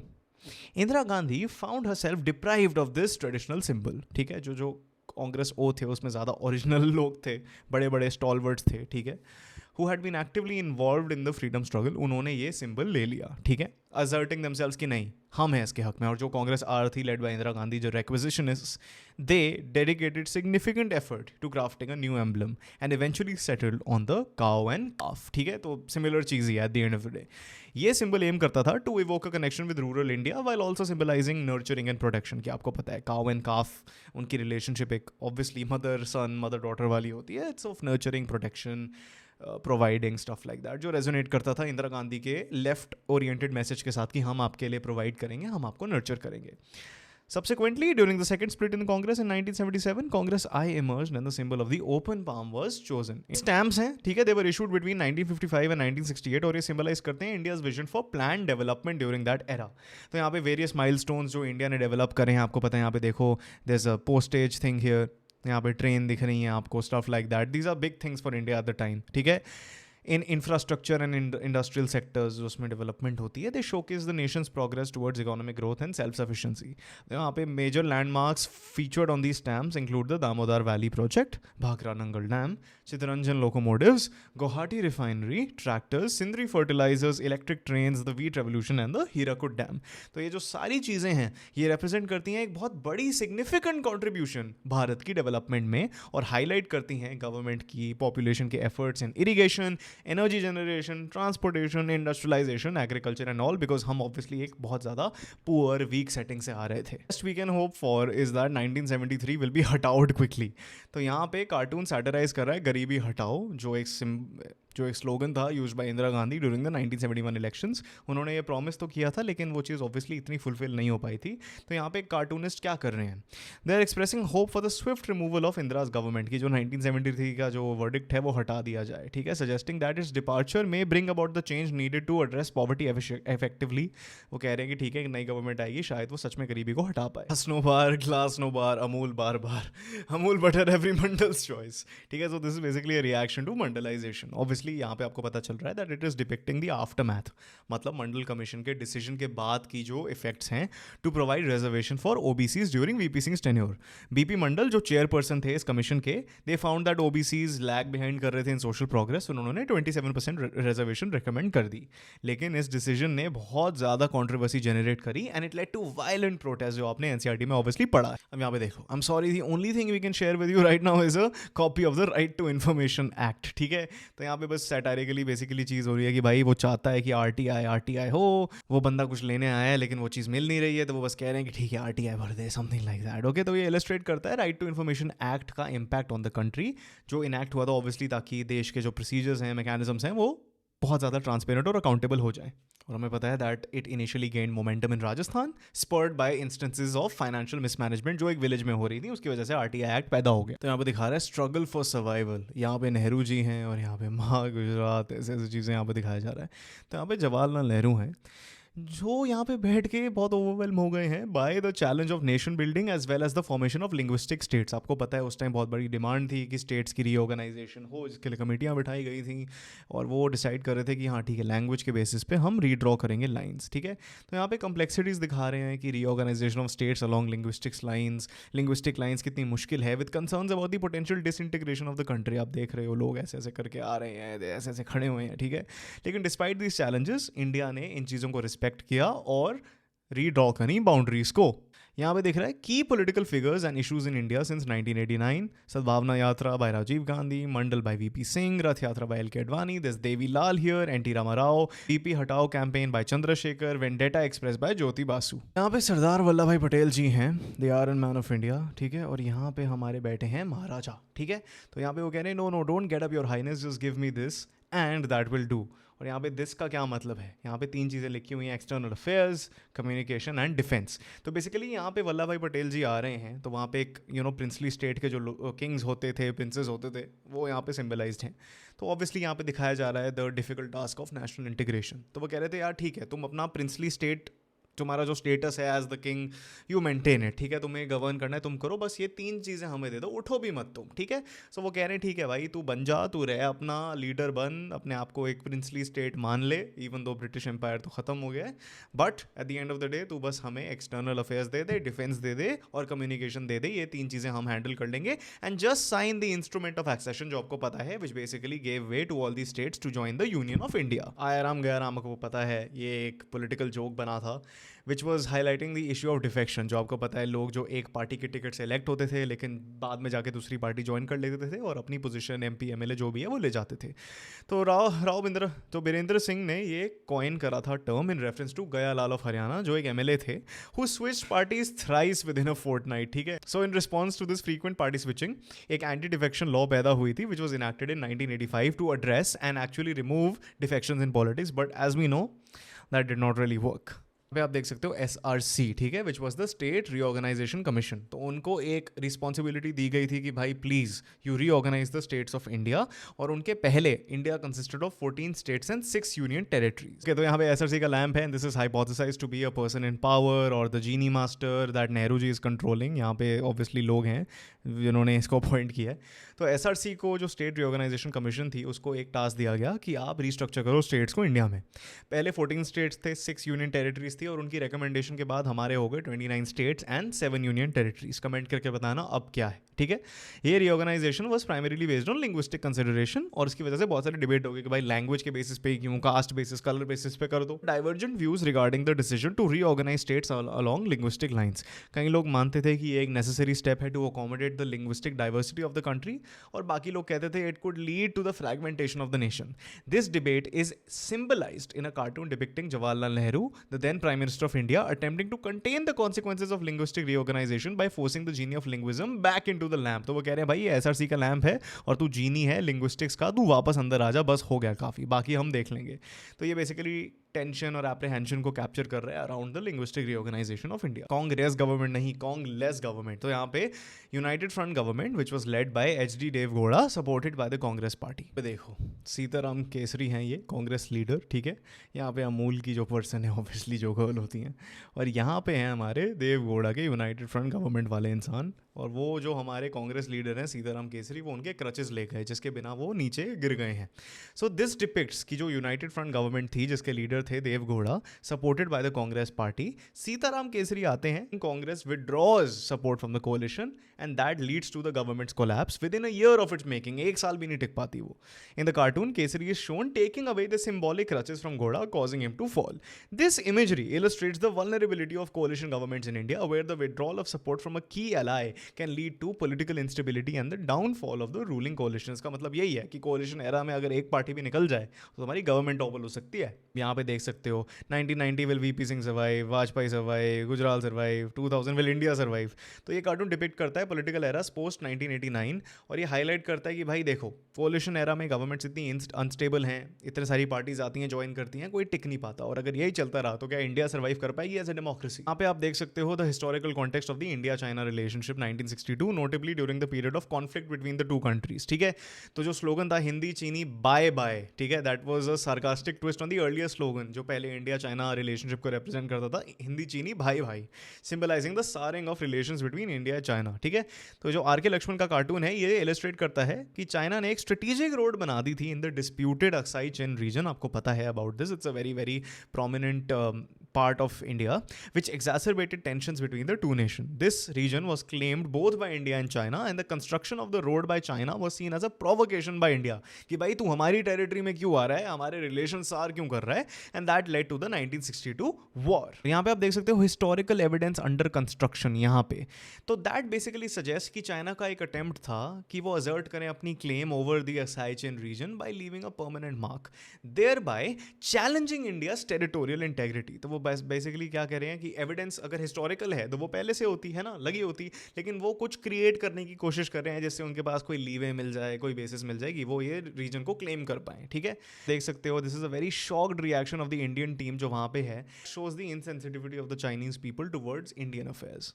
Speaker 1: Indira Gandhi found herself deprived of this traditional symbol. ठीक है, जो कांग्रेस ओ थे उसमें ज़्यादा ओरिजिनल लोग थे, बड़े बड़े स्टॉलवर्ड्स थे, ठीक है, who had been actively involved in the freedom struggle, उन्होंने ये सिंबल ले लिया. ठीक है, asserting themselves कि नहीं हम हैं इसके हक में. और जो कांग्रेस आर थी लेड बाय इंदिरा गांधी, जो requisitionists, they dedicated significant effort to crafting a new emblem and eventually settled on the cow and calf. ठीक है, तो similar चीज़ ही है at the end of the day. ये सिंबल एम करता था to evoke a connection with rural India while also symbolizing nurturing and protection. कि आपको पता है cow and calf, उनकी relationship एक obviously mother son mother daughter वाली होती है. It's of nurturing, protection, providing stuff like that, जो रेजोनेट करता था इंदिरा गांधी के लेफ्ट ओरिएंटेड मैसेज के साथ कि हम आपके लिए प्रोवाइड करेंगे, हम आपको नर्चर करेंगे. Subsequently, during the second split in Congress in 1977, Congress I emerged and the symbol of the open palm was chosen. Stamps हैं, ठीक है, they were issued between 1955 and 1968 और ये symbolize करते हैं India's vision for planned development during that era. तो यहाँ पे various milestones जो इंडिया ने डेवलप करे हैं, आपको पता है, यहाँ पे देखो there's a postage thing here, यहाँ पे ट्रेन दिख रही है आपको, stuff like that. These are big things for India at the time. ठीक है, in infrastructure and industrial sectors जो उसमें डेवलपमेंट होती है, they showcase the nation's progress towards economic growth and self sufficiency. यहाँ पे major landmarks featured on these stamps include the Damodar valley project, Bhakra Nangal dam, Chittaranjan locomotives, Guwahati refinery, tractors, Sindri fertilisers, electric trains, the wheat revolution and the Hirakud dam. तो ये जो सारी चीज़ें हैं ये represent करती हैं एक बहुत बड़ी सिग्निफिकेंट कॉन्ट्रीब्यूशन भारत की डेवलपमेंट में, और हाईलाइट करती हैं गवर्नमेंट की पॉपुलेशन के efforts in irrigation, energy generation, transportation, industrialisation, agriculture and all, because हम ऑब्वियसली एक बहुत ज़्यादा पुअर वीक सेटिंग से आ रहे थे. Best we can hope for is that 1973 will be hurt out quickly. तो यहाँ पे कार्टून सैटराइज कर रहा है गरीबी हटाओ, जो एक स्लोगन था use by Indira Gandhi during the 1971 elections. उन्होंने ये प्रॉमिस तो किया था, लेकिन वो चीज़ ऑब्वियसली इतनी फुलफिल नहीं हो पाई थी. तो यहाँ पे कार्टूनिस्ट क्या कर रहे हैं, they are expressing hope for the swift removal of Indira's government की जो 1973 का जो वर्डिक्ट है वो हटा दिया जाए. ठीक है, suggesting that its departure may bring about the change needed to address poverty effectively. वो कह रहे हैं कि ठीक है, नई गवर्नमेंट आएगी, शायद वो सच में गरीबी को हटा पाए. Snow bar, glass no bar, Amul bar bar, Amul butter every Mandal's choice. ठीक है, so this is basically a reaction to Mandalisation. Obviously यहाँ पे आपको पता चल रहा है that it is depicting the aftermath, मतलब मंडल कमीशन के डिसीजन के बाद की जो इफेक्ट्स हैं to provide reservation for OBCs during VP Singh tenure. BP Mandal जो चेयरपर्सन थे इस कमीशन के, they found that OBCs lag behind कर रहे थे इन सोशल प्रोग्रेस. उन्होंने 27% रिजर्वेशन रिकमेंड कर दी, लेकिन इस डिसीजन ने बहुत ज़्यादा कॉन्ट्रोवर्सी जनरेट करी and it led to violent protest, जो आपने एनसीईआरटी में ऑब्वियसली पढ़ा है. अब यहाँ पे देखो, I am sorry, the only thing we can share with you right now is a copy of the right to information act. ठीक है, तो यहाँ पे बस सैटारिकली बेसिकली चीज़ हो रही है कि भाई वो चाहता है कि आरटीआई हो, वो बंदा कुछ लेने आया है लेकिन वो चीज़ मिल नहीं रही है, तो वो बस कह रहे हैं कि ठीक है आरटीआई भर दे, समथिंग लाइक दैट। ओके, तो ये इलस्ट्रेट करता है राइट टू इन्फॉर्मेशन एक्ट का इम्पैक्ट ऑन द कंट्री, जो इनैक्ट हुआ था ऑब्वियसली ताकि देश के जो प्रोसीजर्स हैं, मैकेनिज्म्स हैं, वो बहुत ज़्यादा ट्रांसपेरेंट और अकाउंटेबल हो जाए। और हमें पता है that it initially gain momentum in Rajasthan, spurred by instances of financial mismanagement जो एक विलेज में हो रही थी, उसकी वजह से आरटीआई एक्ट पैदा हो गया। तो यहाँ पे दिखा रहा है स्ट्रगल फॉर सर्वाइवल, यहाँ पे नेहरू जी हैं और यहाँ पे माँ गुजरात, ऐसे ऐसी चीज़ें यहाँ पे दिखाया जा रहा है। तो यहाँ पे जवाहरलाल नेहरू हैं जो यहाँ पे बैठ के बहुत ओवरवेलम हो गए हैं by the challenge of nation building as well as the formation of linguistic states. आपको पता है उस टाइम बहुत बड़ी डिमांड थी कि स्टेट्स की रीऑर्गेनाइजेशन हो, जिसके लिए कमेटियाँ बिठाई गई थी और वो डिसाइड कर रहे थे कि हाँ ठीक है, लैंग्वेज के बेसिस पे हम रीड्रॉ करेंगे लाइन्स। ठीक है, तो यहाँ पे कम्प्लेक्सिटीज़ दिखा रहे हैं कि reorganisation of states along linguistic lines कितनी मुश्किल है, with concerns about the potential disintegration of the country. आप देख रहे हो लोग ऐसे ऐसे करके आ रहे हैं, ऐसे ऐसे खड़े हुए हैं। ठीक है, लेकिन डिस्पाइट दीज चैलेंजेस इंडिया ने इन चीज़ों को रिस्पेक्ट किया और रीड्रॉ करी बाउंड्रीज को। यहाँ पे दिख रहा है की political figures and issues in India since 1989, Sadbhavna Yatra by Rajiv Gandhi, Mandal by VP Singh, Rath Yatra by L K. Advani, this Devi Lal here, N T Rama Rao, BP हटाओ campaign by Chandrashekhar, vendetta express by Jyoti Basu. यहाँ पे सरदार वल्लभ भाई पटेल जी हैं, they are an man of India. ठीक है, और यहाँ पे हमारे बैठे हैं महाराजा। ठीक है, तो यहाँ पे वो कह रहे हैं no no don't get up your highness, just give me this and that will do. और यहाँ पे दिस का क्या मतलब है, यहाँ पे 3 चीज़ें लिखी हुई हैं, external affairs, communication and defence. तो बेसिकली यहाँ पे वल्लभ भाई पटेल जी आ रहे हैं, तो वहाँ पे एक प्रिंसली स्टेट के जो किंग्स होते थे, प्रिंसेस होते थे, वो यहाँ पे सिम्बलाइज्ड हैं। तो ऑब्वियसली यहाँ पे दिखाया जा रहा है the difficult task of national integration. तो वो कह रहे थे यार ठीक है, तुम अपना प्रिंसली स्टेट, तुम्हारा जो स्टेटस है as the king, you maintain it. ठीक है, तुम्हें गवर्न करना है, तुम करो, बस ये 3 चीज़ें हमें दे दो, उठो भी मत तुम। ठीक है, सो वो कह रहे हैं ठीक है भाई, तू बन जा, तू रह, अपना लीडर बन, अपने आप को एक प्रिंसली स्टेट मान ले, इवन दो ब्रिटिश एम्पायर तो ख़त्म हो गया है, but at the end of the day तू बस हमें एक्सटर्नल अफेयर्स दे दे, डिफेंस दे दे और कम्युनिकेशन दे दे, ये 3 चीज़ें हम हैंडल कर लेंगे। And just sign the instrument of accession, जो आपको पता है, which basically gave way to all the states to join the union of India. आया राम गया राम को पता है, ये एक पोलिटिकल जोक बना था which was highlighting the issue of defection. जो आपको पता है, लोग जो एक पार्टी के टिकट से इलेक्ट होते थे लेकिन बाद में जाके दूसरी पार्टी ज्वाइन कर लेते थे और अपनी पोजीशन MP MLA जो भी है वो ले जाते थे। तो बीरेंद्र सिंह ने ये कॉइन करा था टर्म इन रेफरेंस टू गया लाल ऑफ हरियाणा, जो एक MLA थे who switched parties thrice within a fortnight. ठीक है, so in response to this frequent party switching, एक एंटी डिफेक्शन लॉ पैदा हुई थी which was enacted in 1985 to address and actually remove defections in politics, but as we know that did not really work. पे आप देख सकते हो SRC, ठीक है, which was the state reorganisation commission. तो उनको एक रिस्पॉन्सिबिलिटी दी गई थी कि भाई please you reorganise the states of India, और उनके पहले India consisted of 14 states and 6 union territories. तो यहाँ पे SRC का लैम्प है, this is hypothesised to be a person in power और the genie master that Nehru ji is controlling. यहाँ पे ऑब्वियसली लोग हैं जिन्होंने इसको अपॉइंट किया है। तो SRC को, जो स्टेट रीऑर्गेनाइजेशन कमीशन थी, उसको एक टास्क दिया गया कि आप रिस्ट्रक्चर करो स्टेट्स को इंडिया में। पहले 14 स्टेट्स थे, 6 यूनियन टेरिटरीज थी, और उनकी रिकमेंडेशन के बाद हमारे हो गए 29 states and 7 union territories. Comment करके बताना अब क्या है। ठीक है, ये reorganisation was primarily based on linguistic consideration, और इसकी वजह से बहुत सारे डिबेट हो गए कि भाई लैंग्वेज के बेसिस पे क्यों, कास्ट बेसिस, कलर बेसिस पे कर दो। Divergent views regarding the decision to reorganise states along linguistic lines. कई लोग मानते थे कि ये एक नेसेसरी स्टेप है to accommodate the linguistic diversity of the country, और बाकी लोग कहते थे it could lead to the fragmentation of the nation. This debate is symbolised in a cartoon depicting Jawaharlal Nehru, the then prime minister of India, attempting to contain the consequences of linguistic reorganization by forcing the genie of linguism back into the lamp। तो वो कह रहे हैं भाई ये SRC का lamp है और तू जीनी है लिंग्विस्टिक्स का, तू वापस अंदर आ जा, बस हो गया काफ़ी, बाकी हम देख लेंगे। तो ये बेसिकली टेंशन और एप्रीहेंशन को कैप्चर कर रहा है around the linguistic reorganisation of India. Congress government नहीं, कांग्रेस गवर्नमेंट। तो यहाँ पे united front government which was led by HD Deve Gowda, supported by the Congress party. देखो सीताराम केसरी हैं ये कांग्रेस लीडर। ठीक है, यहाँ पे अमूल की जो पर्सन है ऑब्वियसली जो गर्ल होती हैं, और यहाँ पे हैं हमारे देवगौड़ा के यूनाइटेड फ्रंट गवर्नमेंट वाले इंसान, और वो जो हमारे कांग्रेस लीडर हैं सीताराम केसरी, वो उनके क्रचेस ले गए जिसके बिना वो नीचे गिर गए हैं। सो दिस डिपिक्ट्स की जो यूनाइटेड फ्रंट गवर्नमेंट थी जिसके लीडर थे Deve Gowda, supported by the Congress party. Sitaram Kesri आते हैं, Congress withdraws support from the coalition and that leads to the government's collapse within a year of its making. एक साल भी नहीं टिक पाती वो. In the cartoon Kesri is shown taking away the symbolic crutches from Gowda, causing him to fall. This imagery illustrates the vulnerability of coalition governments in India, where the withdrawal of support from a key ally can lead to political instability and the downfall of the ruling coalitions. का मतलब यही है कि collision era में अगर एक party भी निकल जाए तो हमारी गवर्नमेंट टॉपल हो सकती है. यहाँ पे देख सकते हो 1990 will VP Singh survive, Vajpayee survive, Gujral survive, 2000 will India survive. तो ये कार्टून डिपिक्ट करता है पॉलिटिकल एरास पोस्ट 1989 और ये हाईलाइट करता है कि भाई देखो कोलिशन एरा में गवर्नमेंट्स इतनी अनस्टेबल हैं, इतने सारी पार्टीज आती हैं, ज्वाइन करती हैं, कोई टिक नहीं पाता. और अगर यही चलता रहा तो क्या इंडिया सर्वाइव कर पाएगी एज ए डेमोक्रेसी. यहाँ पे आप देख सकते हो the historical context of the India China relationship 1962, notably during the period of conflict between the two countries. ठीक है, तो जो स्लोगन था हिंदी चीनी बाय बाय, ठीक है, that was a sarcastic twist on the earlier slogan जो पहले इंडिया चाइना रिलेशनशिप को रिप्रेजेंट करता था, हिंदी चीनी भाई भाई, symbolising the sharing of relations between India China. ठीक है, तो जो आर के लक्ष्मण का कार्टून है ये इलस्ट्रेट करता है कि चाइना ने एक स्ट्रेटेजिक रोड बना दी थी इन द डिस्प्यूटेड अक्साई चीन रीजन. आपको पता है about this, it's a very very prominent part of India, which exacerbated tensions between the two nations. This region was claimed both by India and China, and the construction of the road by China was seen as a provocation by India. कि भाई तू हमारी territory में क्यों आ रहा है, हमारे relation सार क्यों कर रहा है, and that led to the 1962 war. यहाँ पे आप देख सकते हो historical evidence under construction यहाँ पे. तो that basically suggests कि चाइना का एक attempt था कि वो assert करें अपनी claim over the Aksai Chin region by leaving a permanent mark, thereby challenging India's territorial integrity. तो वो बेसिकली क्या कह रहे हैं कि एविडेंस अगर हिस्टोरिकल है तो वो पहले से होती है ना, लगी होती, लेकिन वो कुछ क्रिएट करने की कोशिश कर रहे हैं जिससे उनके पास कोई लीवे मिल जाए, कोई बेसिस मिल जाएगी, वो ये रीजन को क्लेम कर पाए. ठीक है, देख सकते हो this is a very shocked reaction of the Indian team जो वहाँ पे है, shows the insensitivity of the Chinese people towards Indian affairs.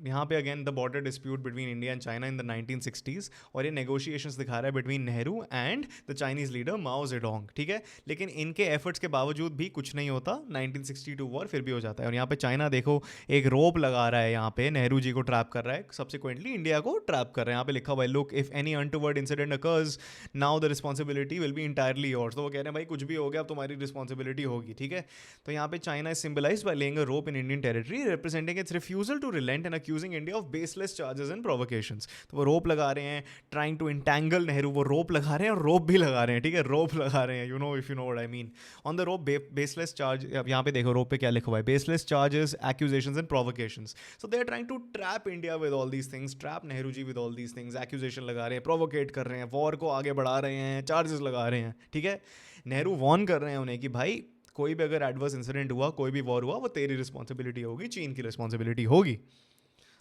Speaker 1: यहाँ पे again the border dispute between India and China in the 1960s और ये negotiations दिखा रहा है between Nehru and the Chinese leader Mao Zedong. ठीक है, लेकिन इनके एफर्ट्स के बावजूद भी कुछ नहीं होता. 1962 वॉर फिर भी हो जाता है. और यहाँ पे चाइना देखो एक रोप लगा रहा है, यहाँ पे नेहरू जी को ट्रैप कर रहा है, सब्सिक्वेंटली इंडिया को ट्रैप कर रहा है. यहाँ पे लिखा हुआ है look if any untoward incident occurs now the responsibility will be entirely yours. तो वो कह रहे हैं भाई कुछ भी हो गया अब तुम्हारी रिस्पॉन्सिबिलिटी होगी. ठीक है, तो यहाँ पे China is symbolized by laying a rope in Indian territory representing its refusal to relent and accusing India of baseless charges and provocations. तो वो रोप लगा रहे हैं, ट्राइंग टू इंटैंगल नेहरू. वो रोप लगा रहे हैं और रोप भी लगा रहे हैं. ठीक है, रोप लगा रहे हैं, you know if you know what I mean. On the rope baseless charge, अब यहाँ पे देखो रोप पे क्या लिखा हुआ है, baseless charges, accusations and provocations. So they are trying to trap India with all these things, trap Nehru ji with all these things. Accusation लगा रहे हैं, प्रोवोकेट कर रहे हैं, वॉर को आगे बढ़ा रहे हैं, चार्जेस लगा रहे हैं. ठीक है, नेहरू वॉर्न कर रहे हैं उन्हें कि भाई कोई भी अगर एडवर्स इंसिडेंट हुआ, कोई भी वॉर हुआ, वो तेरी रिस्पॉन्सिबिलिटी होगी, चीन की रिस्पॉन्सिबिलिटी होगी.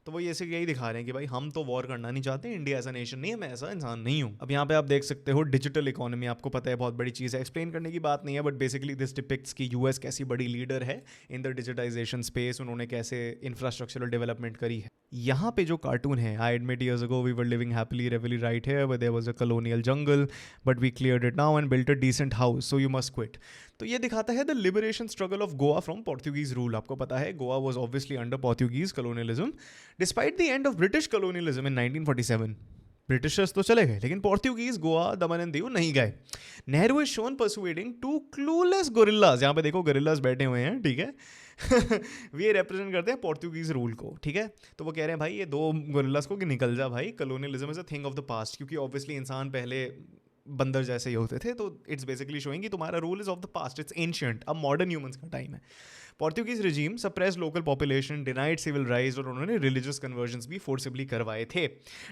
Speaker 1: तो वो ये से यही दिखा रहे हैं कि भाई हम तो वॉर करना नहीं चाहते, इंडिया ऐसा नेशन नहीं है, मैं ऐसा इंसान नहीं हूँ. अब यहाँ पे आप देख सकते हो डिजिटल इकोनॉमी, आपको पता है बहुत बड़ी चीज़ है, एक्सप्लेन करने की बात नहीं है, बट बेसिकली दिस डिपिक्ट्स की यूएस कैसी बड़ी लीडर है इन द डिजिटाइजेशन स्पेस, उन्होंने कैसे इंफ्रास्ट्रक्चरल डेवलपमेंट करी है. यहाँ पे जो कार्टून है, I admit years ago we were living happily really right here but there was a colonial jungle but we cleared it now and built a decent house so you must quit. तो ये दिखाता है the liberation struggle of Goa from Portuguese rule. आपको पता है Goa was obviously under Portuguese colonialism. Despite the end of British colonialism in 1947, Britishers तो चले गए लेकिन पोर्तुगीज गोवा, दमन एंड दीव नहीं गए. Nehru is shown persuading two clueless gorillas. यहाँ पे देखो गोरिल्लाज बैठे हुए हैं. ठीक है, ये रिप्रेजेंट करते हैं पोर्तुगीज रूल को. ठीक है, तो वो कह रहे हैं भाई ये दो गोरिल्लाज को कि निकल जा भाई, colonialism is a thing of the past. क्योंकि ऑब्वियसली इंसान पहले बंदर जैसे ही होते थे, तो इट्स बेसिकली शोइंग कि तुम्हारा rule is of the past, it's ancient. अब मॉडर्न ह्यूमंस का टाइम है. Portuguese regime suppress local population, denied civil rights और उन्होंने रिलीजियस कन्वर्जन्स भी फोर्सिबली करवाए थे.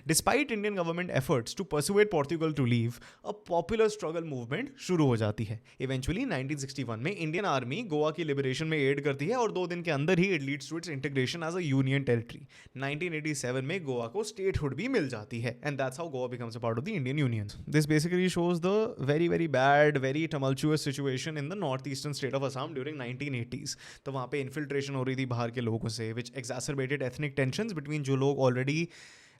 Speaker 1: Despite Indian government efforts to persuade Portugal to leave, a popular struggle movement शुरू हो जाती है. इवेंचुअली 1961 में इंडियन आर्मी गोवा की लिबरेशन में एड करती है और 2 दिन के अंदर ही it leads to its integration as a union territory. 1987 में गोवा को स्टेटहुड भी मिल जाती है and that's how Goa becomes a part of the Indian union. This basically shows the very very bad, very tumultuous situation in the northeastern state of Assam during 1980s. तो वहाँ पे infiltration हो रही थी बाहर के लोगों से, which exacerbated ethnic tensions between जो लोग ऑलरेडी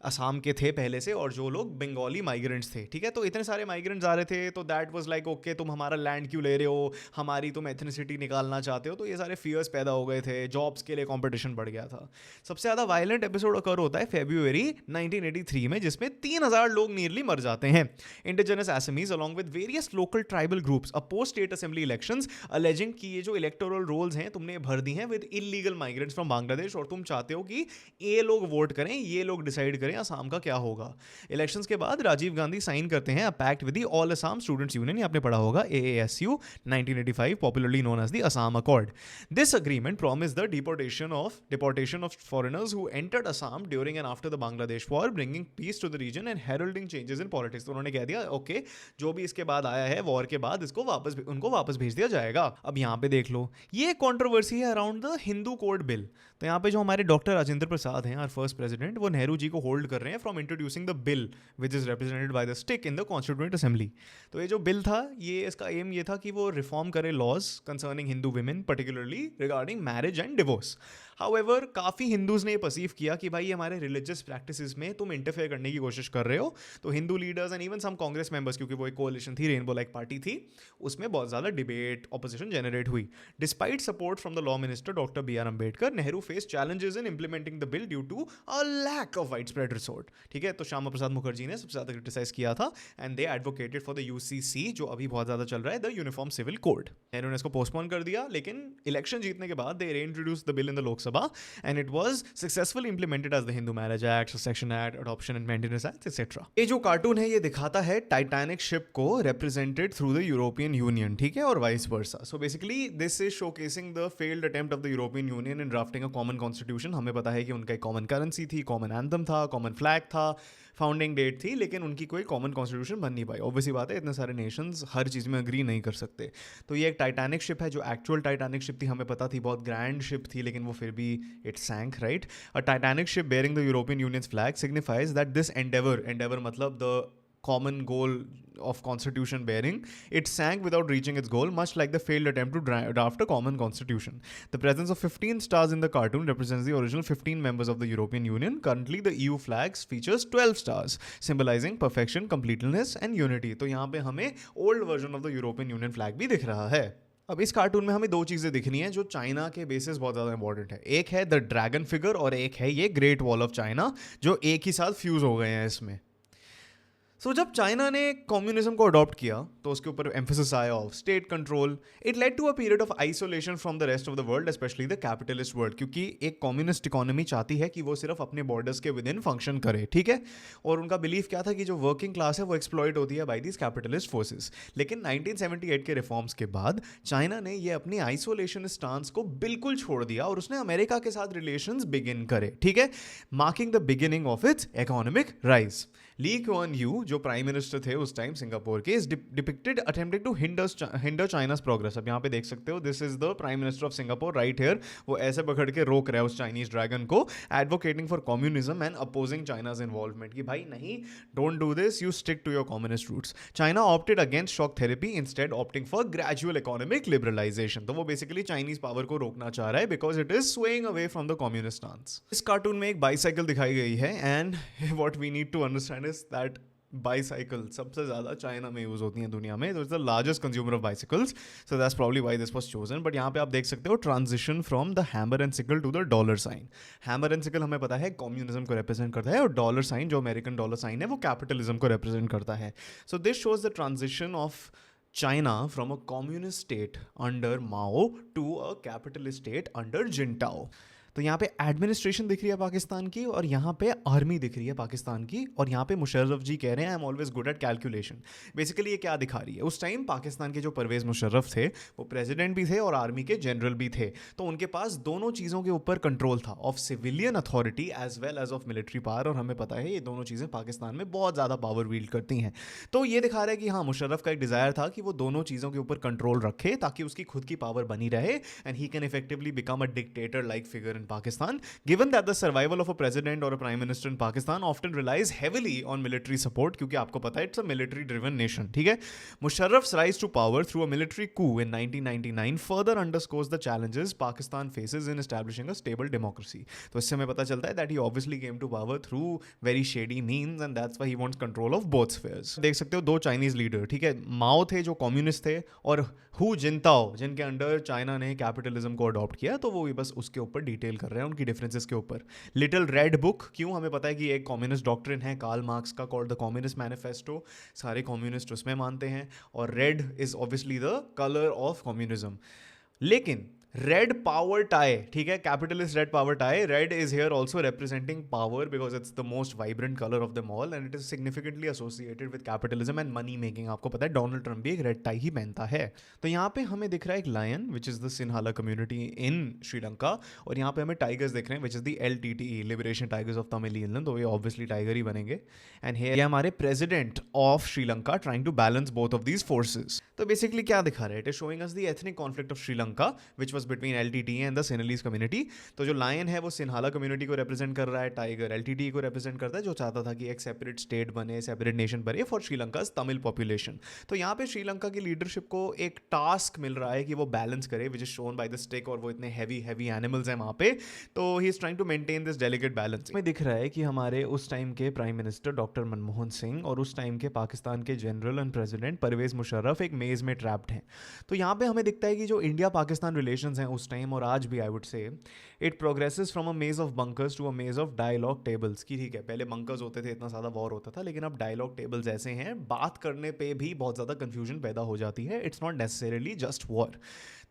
Speaker 1: असम के थे पहले से और जो लोग बंगाली माइग्रेंट्स थे, ठीक है। तो इतने सारे माइग्रेंट्स आ रहे थे, तो दैट वाज लाइक ओके, तुम हमारा लैंड क्यों ले रहे हो, हमारी तुम एथनिसिटी निकालना चाहते हो, तो ये सारे फियर्स पैदा हो गए थे, जॉब्स के लिए कंपटीशन बढ़ गया था। सबसे ज़्यादा वायलेंट एपिसोड अकर होता है फरवरी 1983 में, जिसमें 3000 लोग नियरली मर जाते हैं। Indigenous Assamese along with various local tribal groups oppose state assembly elections, alleging कि ये जो इलेक्टोरल रोल्स हैं तुमने भर दी हैं with illegal migrants from Bangladesh, और तुम चाहते हो कि ये लोग वोट करें, ये लोग डिसाइड करें असम का क्या होगा। इलेक्शंस के बाद राजीव गांधी साइन करते हैं a pact with the all Assam students union, ये आपने पढ़ा होगा, AASU 1985, popularly known as the Assam accord. This agreement promised the deportation of foreigners who entered Assam during and after the Bangladesh war, bringing peace to the region and heralding changes in politics। तो उन्होंने कह दिया okay, जो भी इसके बाद आया है वॉर के बाद, इसको उनको वापस भेज दिया जाएगा। अब यहाँ पे देख लो, ये कंट्रोवर्सी है around the Hindu code bill. तो यहाँ पे जो हमारे डॉक्टर राजेंद्र प्रसाद हैं, आवर फर्स्ट प्रेसिडेंट, वो नेहरू जी को होल्ड कर रहे हैं from introducing the bill which is represented by the stick in the constituent assembly. तो ये जो बिल था, ये इसका एम ये था कि वो रिफॉर्म करे laws concerning Hindu women, particularly regarding marriage and divorce. However काफ़ी हिंदूज़ ने परसीव किया कि भाई हमारे रिलीजियस प्रैक्टिसेस में तुम इंटरफेयर करने की कोशिश कर रहे हो। तो Hindu leaders and even some Congress members, क्योंकि वो एक कोalition थी, रेनबो लाइक पार्टी थी, उसमें बहुत ज़्यादा डिबेट, ऑपोजिशन जनरेट हुई। Despite support from the law minister doctor BR Ambedkar, Nehru face challenges in implementing the bill due to a lack of widespread resort. ठीक है, तो श्यामा प्रसाद मुखर्जी ने सबसे ज़्यादा क्रिटिसाइज किया था and they advocated for the UCC, जो अभी बहुत ज़्यादा चल रहा है, the uniform civil code. Nehru ने इसको पोस्टपोन कर दिया, लेकिन इलेक्शन जीतने के बाद they reintroduced the bill in the Lok Sabha and it was successfully implemented as the Hindu Marriage Act, Succession Act, Adoption and Maintenance Act, etc. ये जो कार्टून है ये दिखाता है टाइटैनिक शिप को represented through the European Union, ठीक है, और vice versa. So basically this is showcasing the failed attempt of the European Union in drafting a common constitution. हमें पता है कि उनका एक common currency थी, common anthem था, common flag था, फाउंडिंग डेट थी, लेकिन उनकी कोई कॉमन कॉन्स्टिट्यूशन बन नहीं पाई। ऑब्वियसली बात है, इतने सारे नेशंस हर चीज़ में अग्री नहीं कर सकते। तो ये एक टाइटैनिक शिप है, जो एक्चुअल टाइटैनिक शिप थी हमें पता थी, बहुत ग्रैंड शिप थी, लेकिन वो फिर भी it sank, right. A Titanic ship bearing the European Union's flag signifies that this endeavour मतलब the common goal of constitution bearing, it sank without reaching its goal, much like the failed attempt to draft a common constitution. The presence of 15 stars in the cartoon represents the original 15 members of the European Union. Currently the EU flag features 12 stars, symbolizing perfection, completeness and unity. तो यहाँ पे हमें old version of the European Union flag भी दिख रहा है। अब इस कार्टून में हमें दो चीज़ें दिखनी है जो चाइना के बेसिस बहुत ज़्यादा इंपॉर्टेंट है। एक है द ड्रैगन फिगर और एक है ये ग्रेट वॉल ऑफ चाइना, जो एक ही साथ फ्यूज़ हो गए हैं इसमें। जब चाइना ने कम्युनिज्म को अडॉप्ट किया तो उसके ऊपर एम्फेसिस आया of state control. It led to a period of isolation from the rest of the world, specially the capitalist world, क्योंकि एक कम्युनिस्ट इकोनॉमी चाहती है कि वो सिर्फ अपने बॉर्डर्स के विद इन फंक्शन करे, ठीक है। और उनका बिलीफ क्या था कि जो वर्किंग क्लास है वो एक्सप्लॉइट होती है बाय दीज कैपिटलिस्ट फोर्सेस। लेकिन 1978 के रिफॉर्म्स के बाद चाइना ने ये अपनी आइसोलेशन स्टांस को बिल्कुल छोड़ दिया और उसने अमेरिका के साथ रिलेशंस बिगिन करे, ठीक है, marking the beginning of its economic rise. Lee Kuan Yew जो प्राइम मिनिस्टर थे उस टाइम सिंगापुर के, is depicted attempting to hinder China's progress. अब यहाँ पे देख सकते हो, this is the prime minister of Singapore right here. वो ऐसे पकड़ के रोक रहा है उस चाइनीज ड्रैगन को, advocating for communism and opposing China's involvement, कि भाई नहीं, don't do this, you stick to your communist roots. China opted against shock therapy, instead opting for gradual economic liberalisation. तो वो बेसिकली चाइनीज पावर को रोकना चाह रहा है because it is swaying away from the communist stance. इस cartoon में एक बाईसाइकिल दिखाई गई है and what we need to understand is that bicycle सबसे ज़्यादा चाइना में यूज़ होती हैं दुनिया में, तो it's the largest consumer of bicycles, so that's probably why this was chosen. But यहाँ पे आप देख सकते हो transition from the hammer and sickle to the dollar sign. Hammer and sickle हमें पता है कम्युनिज्म को रिप्रेजेंट करता है और डॉलर साइन जो अमेरिकन डॉलर साइन है वो कैपिटलिज्म को रिप्रेजेंट करता है। So this shows the transition of China from a communist state under Mao to a capitalist state under Jintao। तो यहाँ पे एडमिनिस्ट्रेशन दिख रही है पाकिस्तान की और यहाँ पे आर्मी दिख रही है पाकिस्तान की, और यहाँ पे मुशर्रफ जी कह रहे हैं I am always good at calculation. Basically ये क्या दिखा रही है, उस टाइम पाकिस्तान के जो परवेज़ मुशर्रफ थे वो प्रेसिडेंट भी थे और आर्मी के जनरल भी थे, तो उनके पास दोनों चीज़ों के ऊपर कंट्रोल था, of civilian authority as well as of military power. और हमें पता है ये दोनों चीज़ें पाकिस्तान में बहुत ज़्यादा पावर वील्ड करती हैं। तो ये दिखा रहा है कि हाँ, मुशर्रफ का एक डिज़ायर था कि वो दोनों चीज़ों के ऊपर कंट्रोल रखे ताकि उसकी खुद की पावर बनी रहे and he can effectively become a dictator like figure in Pakistan, given that the survival of a president or a prime minister in Pakistan often relies heavily on military support, क्योंकि आपको पता है it's a military driven nation, ठीक है. Musharraf's rise to power through a military coup in 1999 further underscores the challenges Pakistan faces in establishing a stable democracy. तो इससे हमें पता चलता है that he obviously came to power through very shady means and that's why he wants control of both spheres. देख सकते हो दो चाइनीज लीडर, ठीक है, माओ थे जो कम्युनिस्ट थे और हु जिनताओ जिनके अंडर चाइना ने कैपिटलिज्म को अडॉप्ट किया, तो वो भी बस उसके ऊपर डिटेल कर रहे हैं उनकी डिफरेंसेस के ऊपर. लिटिल रेड बुक क्यों, हमें पता है कि एक कम्युनिस्ट डॉक्ट्रिन है कार्ल मार्क्स का कॉल्ड द कम्युनिस्ट मैनिफेस्टो, सारे कम्युनिस्ट उसमें मानते हैं और red is obviously the colour of communism. लेकिन रेड पावर टाई, ठीक है, capitalist red power tie, red is here also representing power because it's the most vibrant colour of the all and it is significantly associated with capitalism and money making. आपको पता है Donald Trump भी एक red tie ही पहनता है. तो यहाँ पे हमें दिख रहा है एक lion which is the Sinhala community in Sri Lanka और यहाँ पे हमें टाइगर्स दिख रहे हैं which is the LTTE liberation tigers of Tamil, तो ये ऑब्वियसली टाइगर ही बनेंगे. एंड ये हमारे president of Sri Lanka trying to balance both of these forces. तो बेसिकली क्या दिखा रहा है, it is showing us the ethnic conflict of Sri Lanka which was between LTTE and the Sinhalese community. तो जो लायन है वो सिन्हाला कम्युनिटी को रिप्रेजेंट कर रहा है, टाइगर LTTE को रिप्रेजेंट करता है जो चाहता था कि एक सेपरेट स्टेट बने, सेपरेट नेशन बने फॉर श्रीलंका तमिल पॉपुलेशन. तो यहाँ पे श्रीलंका की लीडरशिप को एक टास्क मिल रहा है कि वो बैलेंस करे which is shown by the stick और वो इतने हैवी एनिमल्स हैं वहाँ पे, तो he is trying to maintain this delicate balance. हमें दिख रहा है कि हमारे उस टाइम के prime minister doctor Manmohan Singh और उस टाइम के पाकिस्तान के general and president Pervez Musharraf एक मेज में ट्रैप्ड हैं. तो यहाँ पे हमें दिखता है कि जो इंडिया पाकिस्तान रिलेशंस हैं उस टाइम और आज भी, I would say it progresses from a मेज ऑफ बंकर्स टू अ मेज ऑफ डायलॉग टेबल्स. की ठीक है, पहले बंकर्स होते थे, इतना ज़्यादा वॉर होता था, लेकिन अब डायलॉग टेबल्स ऐसे हैं, बात करने पे भी बहुत ज़्यादा कन्फ्यूजन पैदा हो जाती है. It's not necessarily just war.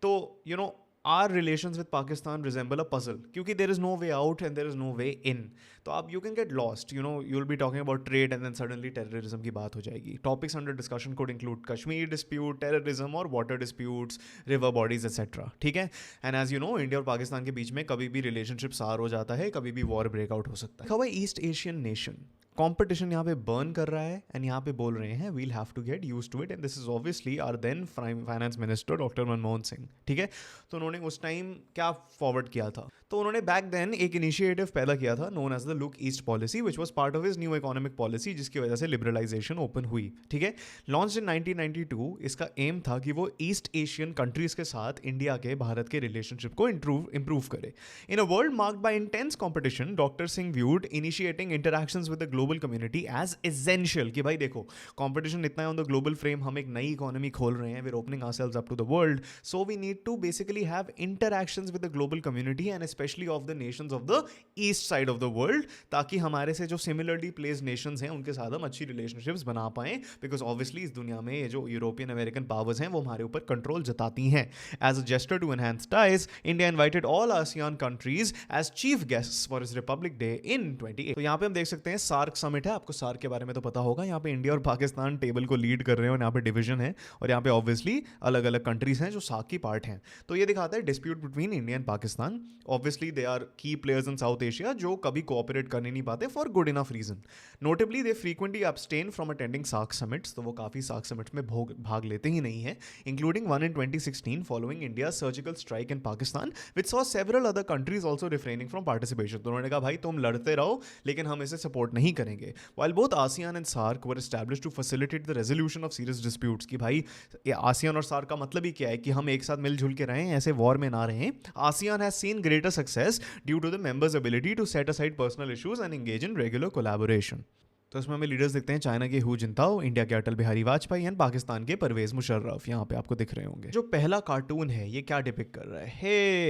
Speaker 1: तो you know our relations with Pakistan resemble a puzzle क्योंकि there is no way out and there is no way in. तो आप you can get lost, you know, you'll be talking about trade and then suddenly terrorism की बात हो जाएगी. Topics under discussion could include Kashmir dispute, terrorism और water disputes, river bodies etc. ठीक है. And as you know, India और पाकिस्तान के बीच में कभी भी रिलेशनशिप सार हो जाता है, कभी भी वॉर ब्रेकआउट हो सकता है. हवाई ईस्ट एशियन नेशन कंपटीशन यहाँ पे बर्न कर रहा है एंड यहाँ पे बोल रहे हैं we'll have to get used to it and this is obviously our then finance minister doctor Manmohan Singh. ठीक है, तो उन्होंने उस टाइम क्या फॉरवर्ड किया था, तो उन्होंने बैक देन एक इनिशिएटिव पैदा किया था known as the look east policy which was part of his new economic policy जिसकी वजह से लिबरलाइजेशन ओपन हुई. ठीक है, लॉन्च इन 1992. इसका एम था कि वो ईस्ट एशियन कंट्रीज के साथ इंडिया के भारत के रिलेशनशिप को इंप्रूव करे. In a world marked by intense competition doctor Singh viewed initiating interactions with the global community as essential. कि भाई देखो कॉम्पिटिशन इतना है ऑन द ग्लोबल फ्रेम, हम एक नई इकोनॉमी खोल रहे हैं, we are opening ourselves up to the world, so we need to basically have interactions with the global community and specially of the nations of the east side of the world, ताकि हमारे से जो similarly placed Nations हैं उनके साथ हम अच्छी relationships बना पाएं, बिकॉज ऑब्वियसली इस दुनिया में ये जो यूरोपियन अमेरिकन पावर्स हैं वो हमारे ऊपर कंट्रोल जताती हैं. As a gesture to enhance ties, India invited all ASEAN countries as chief guests for is Republic Day in 28. तो यहाँ पे हम देख सकते हैं सार्क समिट है, आपको सार्क के बारे में तो पता होगा. यहाँ पे इंडिया और पाकिस्तान टेबल को लीड कर रहे हैं और यहाँ पे डिवीजन है और यहाँ पे ऑब्वियसली अलग अलग कंट्रीज हैं जो सार्क की पार्ट हैं. तो ये दिखाता है dispute between India and Pakistan. Obviously they are key players in South Asia जो कभी कोऑपरेट करने नहीं पाते for good enough reason. Notably they frequently abstain from attending SAARC summits, तो वो काफ़ी सार्क समिट्स में भाग लेते ही नहीं है, including one in 2016 following India surgical strike in Pakistan which saw several other countries also refraining from participation. तो उन्होंने कहा भाई तुम लड़ते रहो लेकिन हम इसे सपोर्ट नहीं करेंगे. While both ASEAN and SAARC were established to facilitate the resolution of serious disputes, कि भाई ASEAN और SAARC का मतलब ही क्या है कि हम एक साथ मिलजुल के रहें, ऐसे वॉर में ना रहें. ASEAN has seen greater success due to the members' ability to set aside personal issues and engage in regular collaboration. तो इसमें हमें लीडर्स दिखते हैं चाइना के हु जिनताओ, इंडिया के अटल बिहारी वाजपेयी एंड पाकिस्तान के परवेज मुशर्रफ. यहाँ पे आपको दिख रहे होंगे. जो पहला कार्टून है ये क्या डिपिक्ट कर रहा है,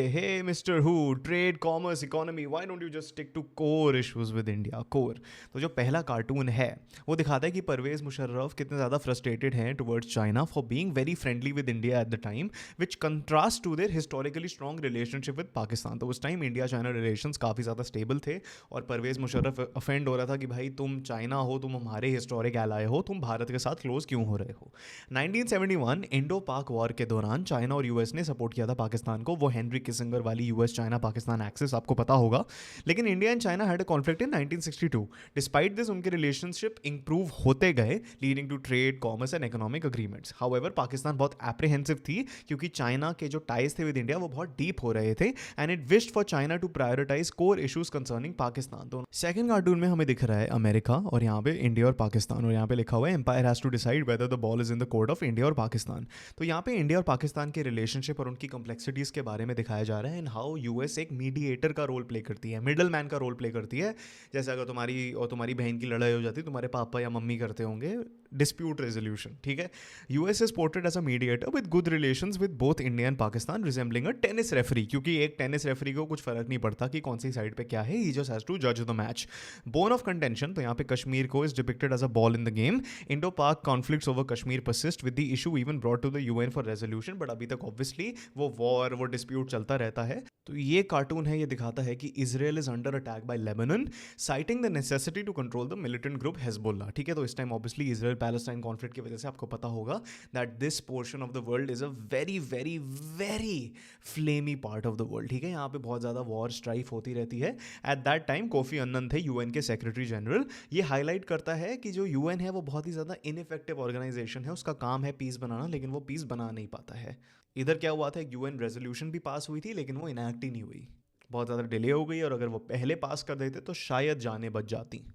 Speaker 1: hey mister Hu, trade, commerce, economy, why don't you just stick to core issues with India, core. तो जो पहला कार्टून है वो दिखाता है कि परवेज मुशर्रफ कितने ज़्यादा फ्रस्ट्रेटेड हैं towards China for being very friendly with India at the time, which contrast to their historically strong relationship with Pakistan. तो उस टाइम इंडिया चाइना रिलेशंस काफ़ी ज़्यादा स्टेबल थे और परवेज मुशर्रफ अफेंड हो रहा था कि भाई तुम चाइना चाइना हो, तुम हमारे हिस्टोरिक एलाय हो, तुम भारत के साथ क्लोज क्यों हो रहे हो? 1971 इंडो पाक वॉर के दौरान चाइना और यूएस ने सपोर्ट किया था पाकिस्तान को, वो हेनरी किसिंगर वाली यूएस चाइना पाकिस्तान एक्सिस आपको पता होगा। लेकिन India and China had a conflict in 1962। Despite this उनके रिलेशनशिप इंप्रूव होते गए, leading to trade, commerce and economic agreements. However Pakistan बहुत एप्रीहेंसिव थी क्योंकि चाइना के जो टाइज थे विद इंडिया वो बहुत डीप हो रहे थे, and it wished for China to prioritise core issues concerning Pakistan. तो सेकंड कार्टून में हमें दिख रहा है अमेरिका और यहाँ पे इंडिया और पाकिस्तान, और यहाँ पे लिखा हुआ है umpire has to decide whether the ball is in the court of India और पाकिस्तान। तो यहाँ पे इंडिया और पाकिस्तान के रिलेशनशिप और उनकी कॉम्प्लेक्सिटीज के बारे में दिखाया जा रहा है, एंड हाउ यूएस एक मीडिएटर का रोल प्ले करती है, मिडल मैन का रोल प्ले करती है। जैसे अगर तुम्हारी और तुम्हारी बहन की लड़ाई हो जाती है, तुम्हारे पापा या मम्मी करते होंगे डिस्प्यूट रेजोल्यूशन, ठीक है। US is portrayed as a mediator with good relations with both India and Pakistan, resembling a tennis referee, क्योंकि एक टेनिस रेफरी को कुछ फर्क नहीं पड़ता कि कौन सी साइड पे क्या है, ही जस्ट हैज टू जज the match. Bone of contention, तो यहाँ पे कश्मीर को is depicted as a ball in the game. Indo Pak conflicts over Kashmir persist with the issue even brought to the UN for resolution, but अभी तक obviously वो war, वो dispute चलता रहता है। तो ये कार्टून है, ये दिखाता है कि Israel is under attack by Lebanon, citing the necessity to control the militant group Hezbollah, ठीक है। तो इस time obviously Israel Palestine conflict की वजह से आपको पता होगा that this portion of the world is a very very very flamy part of the world, ठीक है। यहाँ पे बहुत ज़्यादा वॉर स्ट्राइफ होती रहती है। एट दैट टाइम कोफी अन्नन थे यूएन के सेक्रेटरी जनरल। ये हाईलाइट करता है कि जो यूएन है वो बहुत ही ज़्यादा इनइफेक्टिव ऑर्गेनाइजेशन है, उसका काम है पीस बनाना, लेकिन वो पीस बना नहीं पाता है। इधर क्या हुआ था, यूएन रेजोल्यूशन भी पास हुई थी लेकिन वो इनैक्ट ही नहीं हुई, बहुत ज़्यादा डिले हो गई, और अगर वो पहले पास कर देते तो शायद जानें बच जाती।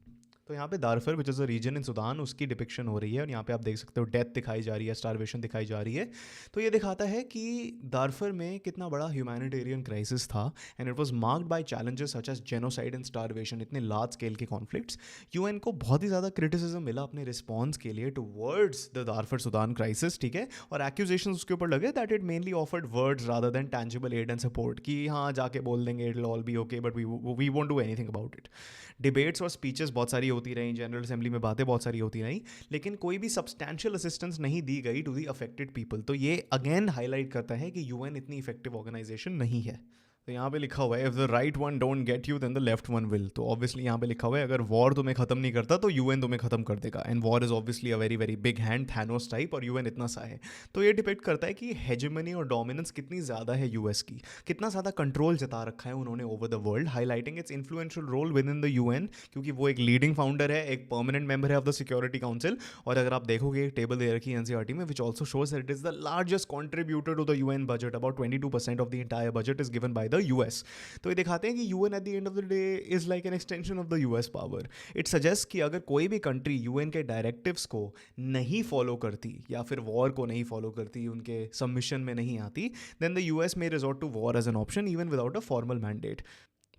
Speaker 1: तो यहाँ पे Darfur which is a region in Sudan, उसकी डिपिक्शन हो रही है, और यहाँ पे आप देख सकते हो डेथ दिखाई जा रही है, स्टारवेशन दिखाई जा रही है। तो ये दिखाता है कि दारफर में कितना बड़ा ह्यूमैनिटेरियन क्राइसिस था, and it was marked by challenges such as genocide and starvation, इतने लार्ज स्केल के कॉन्फ्लिक्ट्स। यूएन को बहुत ही ज़्यादा क्रिटिसिज्म मिला अपने रिस्पॉन्स के लिए towards the Darfur Sudan crisis, ठीक है। और एक्यूजेशन उसके ऊपर लगे that it mainly offered words rather than tangible aid and support, कि हाँ जाके बोल देंगे it will all be okay but we won't do anything about it. Debates और स्पीचेस बहुत सारी होती रही, जनरल असेंबली में बातें बहुत सारी होती रही, लेकिन कोई भी सब्सटैंशियल असिस्टेंस नहीं दी गई टू दी अफेक्टेड पीपल। तो ये अगेन हाईलाइट करता है कि यूएन इतनी इफेक्टिव ऑर्गेनाइजेशन नहीं है। तो यहाँ पे लिखा हुआ है if the right one don't get you then the left one will. तो ऑब्वियसली यहाँ पे लिखा हुआ है अगर वॉर तुम्हें खत्म नहीं करता तो यूएन तुम्हें खत्म कर देगा, and war is obviously a very very big hand, Thanos type, और यूएन इतना सा है। तो ये डिपेक्ट करता है कि हेजेमनी और डोमिनेंस कितनी ज़्यादा है यूएस की, कितना ज़्यादा कंट्रोल जता रखा है उन्होंने over the world, highlighting its influential role with in the UN, क्योंकि वो एक लीडिंग फाउंडर है, एक परमानेंट मेंबर है ऑफ द सिक्योरिटी काउंसिल। और अगर आप देखोगे एक टेबल दे रखी है एनसीईआरटी में which also shows that it is the largest contributor to the UN budget, about 22% of the entire budget is given by the US. तो ये दिखाते हैं कि UN at the end of the day is like an extension of the US power. It suggest कि अगर कोई भी country UN के डायरेक्टिव्स को नहीं फॉलो करती या फिर वॉर को नहीं फॉलो करती, उनके सबमिशन में नहीं आती, then the US may resort to war as an option even without a formal mandate.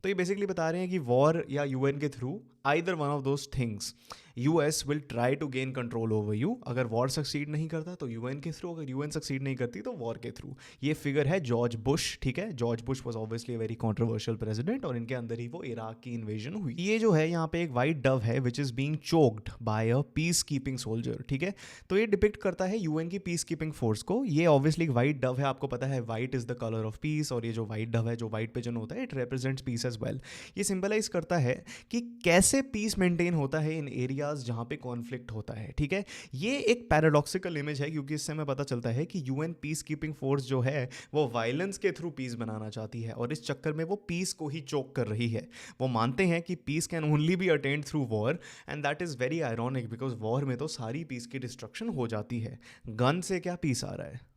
Speaker 1: तो ये बेसिकली बता रहे हैं कि वॉर या यूएन के through either one of those things US will try to gain control over you. अगर war succeed नहीं करता तो यूएन के थ्रू, अगर यूएन सक्सीड नहीं करती तो वॉर के थ्रू। ये फिगर है जॉर्ज बुश, ठीक है। George Bush was obviously a very controversial president, और इनके अंदर ही वो इराक की इन्वेजन हुई। ये जो है यहाँ पे एक वाइट डव है which is being choked by a peacekeeping soldier, ठीक है। तो ये डिपिक्ट करता है यूएन की पीस कीपिंग फोर्स को। ये ऑब्वियसली एक वाइट डव है, आपको पता है white is the colour of peace, और ये जो वाइट डव है, जो वाइट पिजन होता है, it represents peace as well. ये सिंबलाइज करता है कि कैसे पीस मेंटेन होता है इन एरियाज जहाँ पे कॉन्फ्लिक्ट होता है, ठीक है। ये एक पैराडॉक्सिकल इमेज है क्योंकि इससे हमें पता चलता है कि यूएन पीस कीपिंग फोर्स जो है वो वायलेंस के थ्रू पीस बनाना चाहती है, और इस चक्कर में वो पीस को ही चोक कर रही है। वो मानते हैं कि peace can only be attained through war, and that is very ironic because war में तो सारी पीस की डिस्ट्रक्शन हो जाती है, गन से क्या पीस आ रहा है।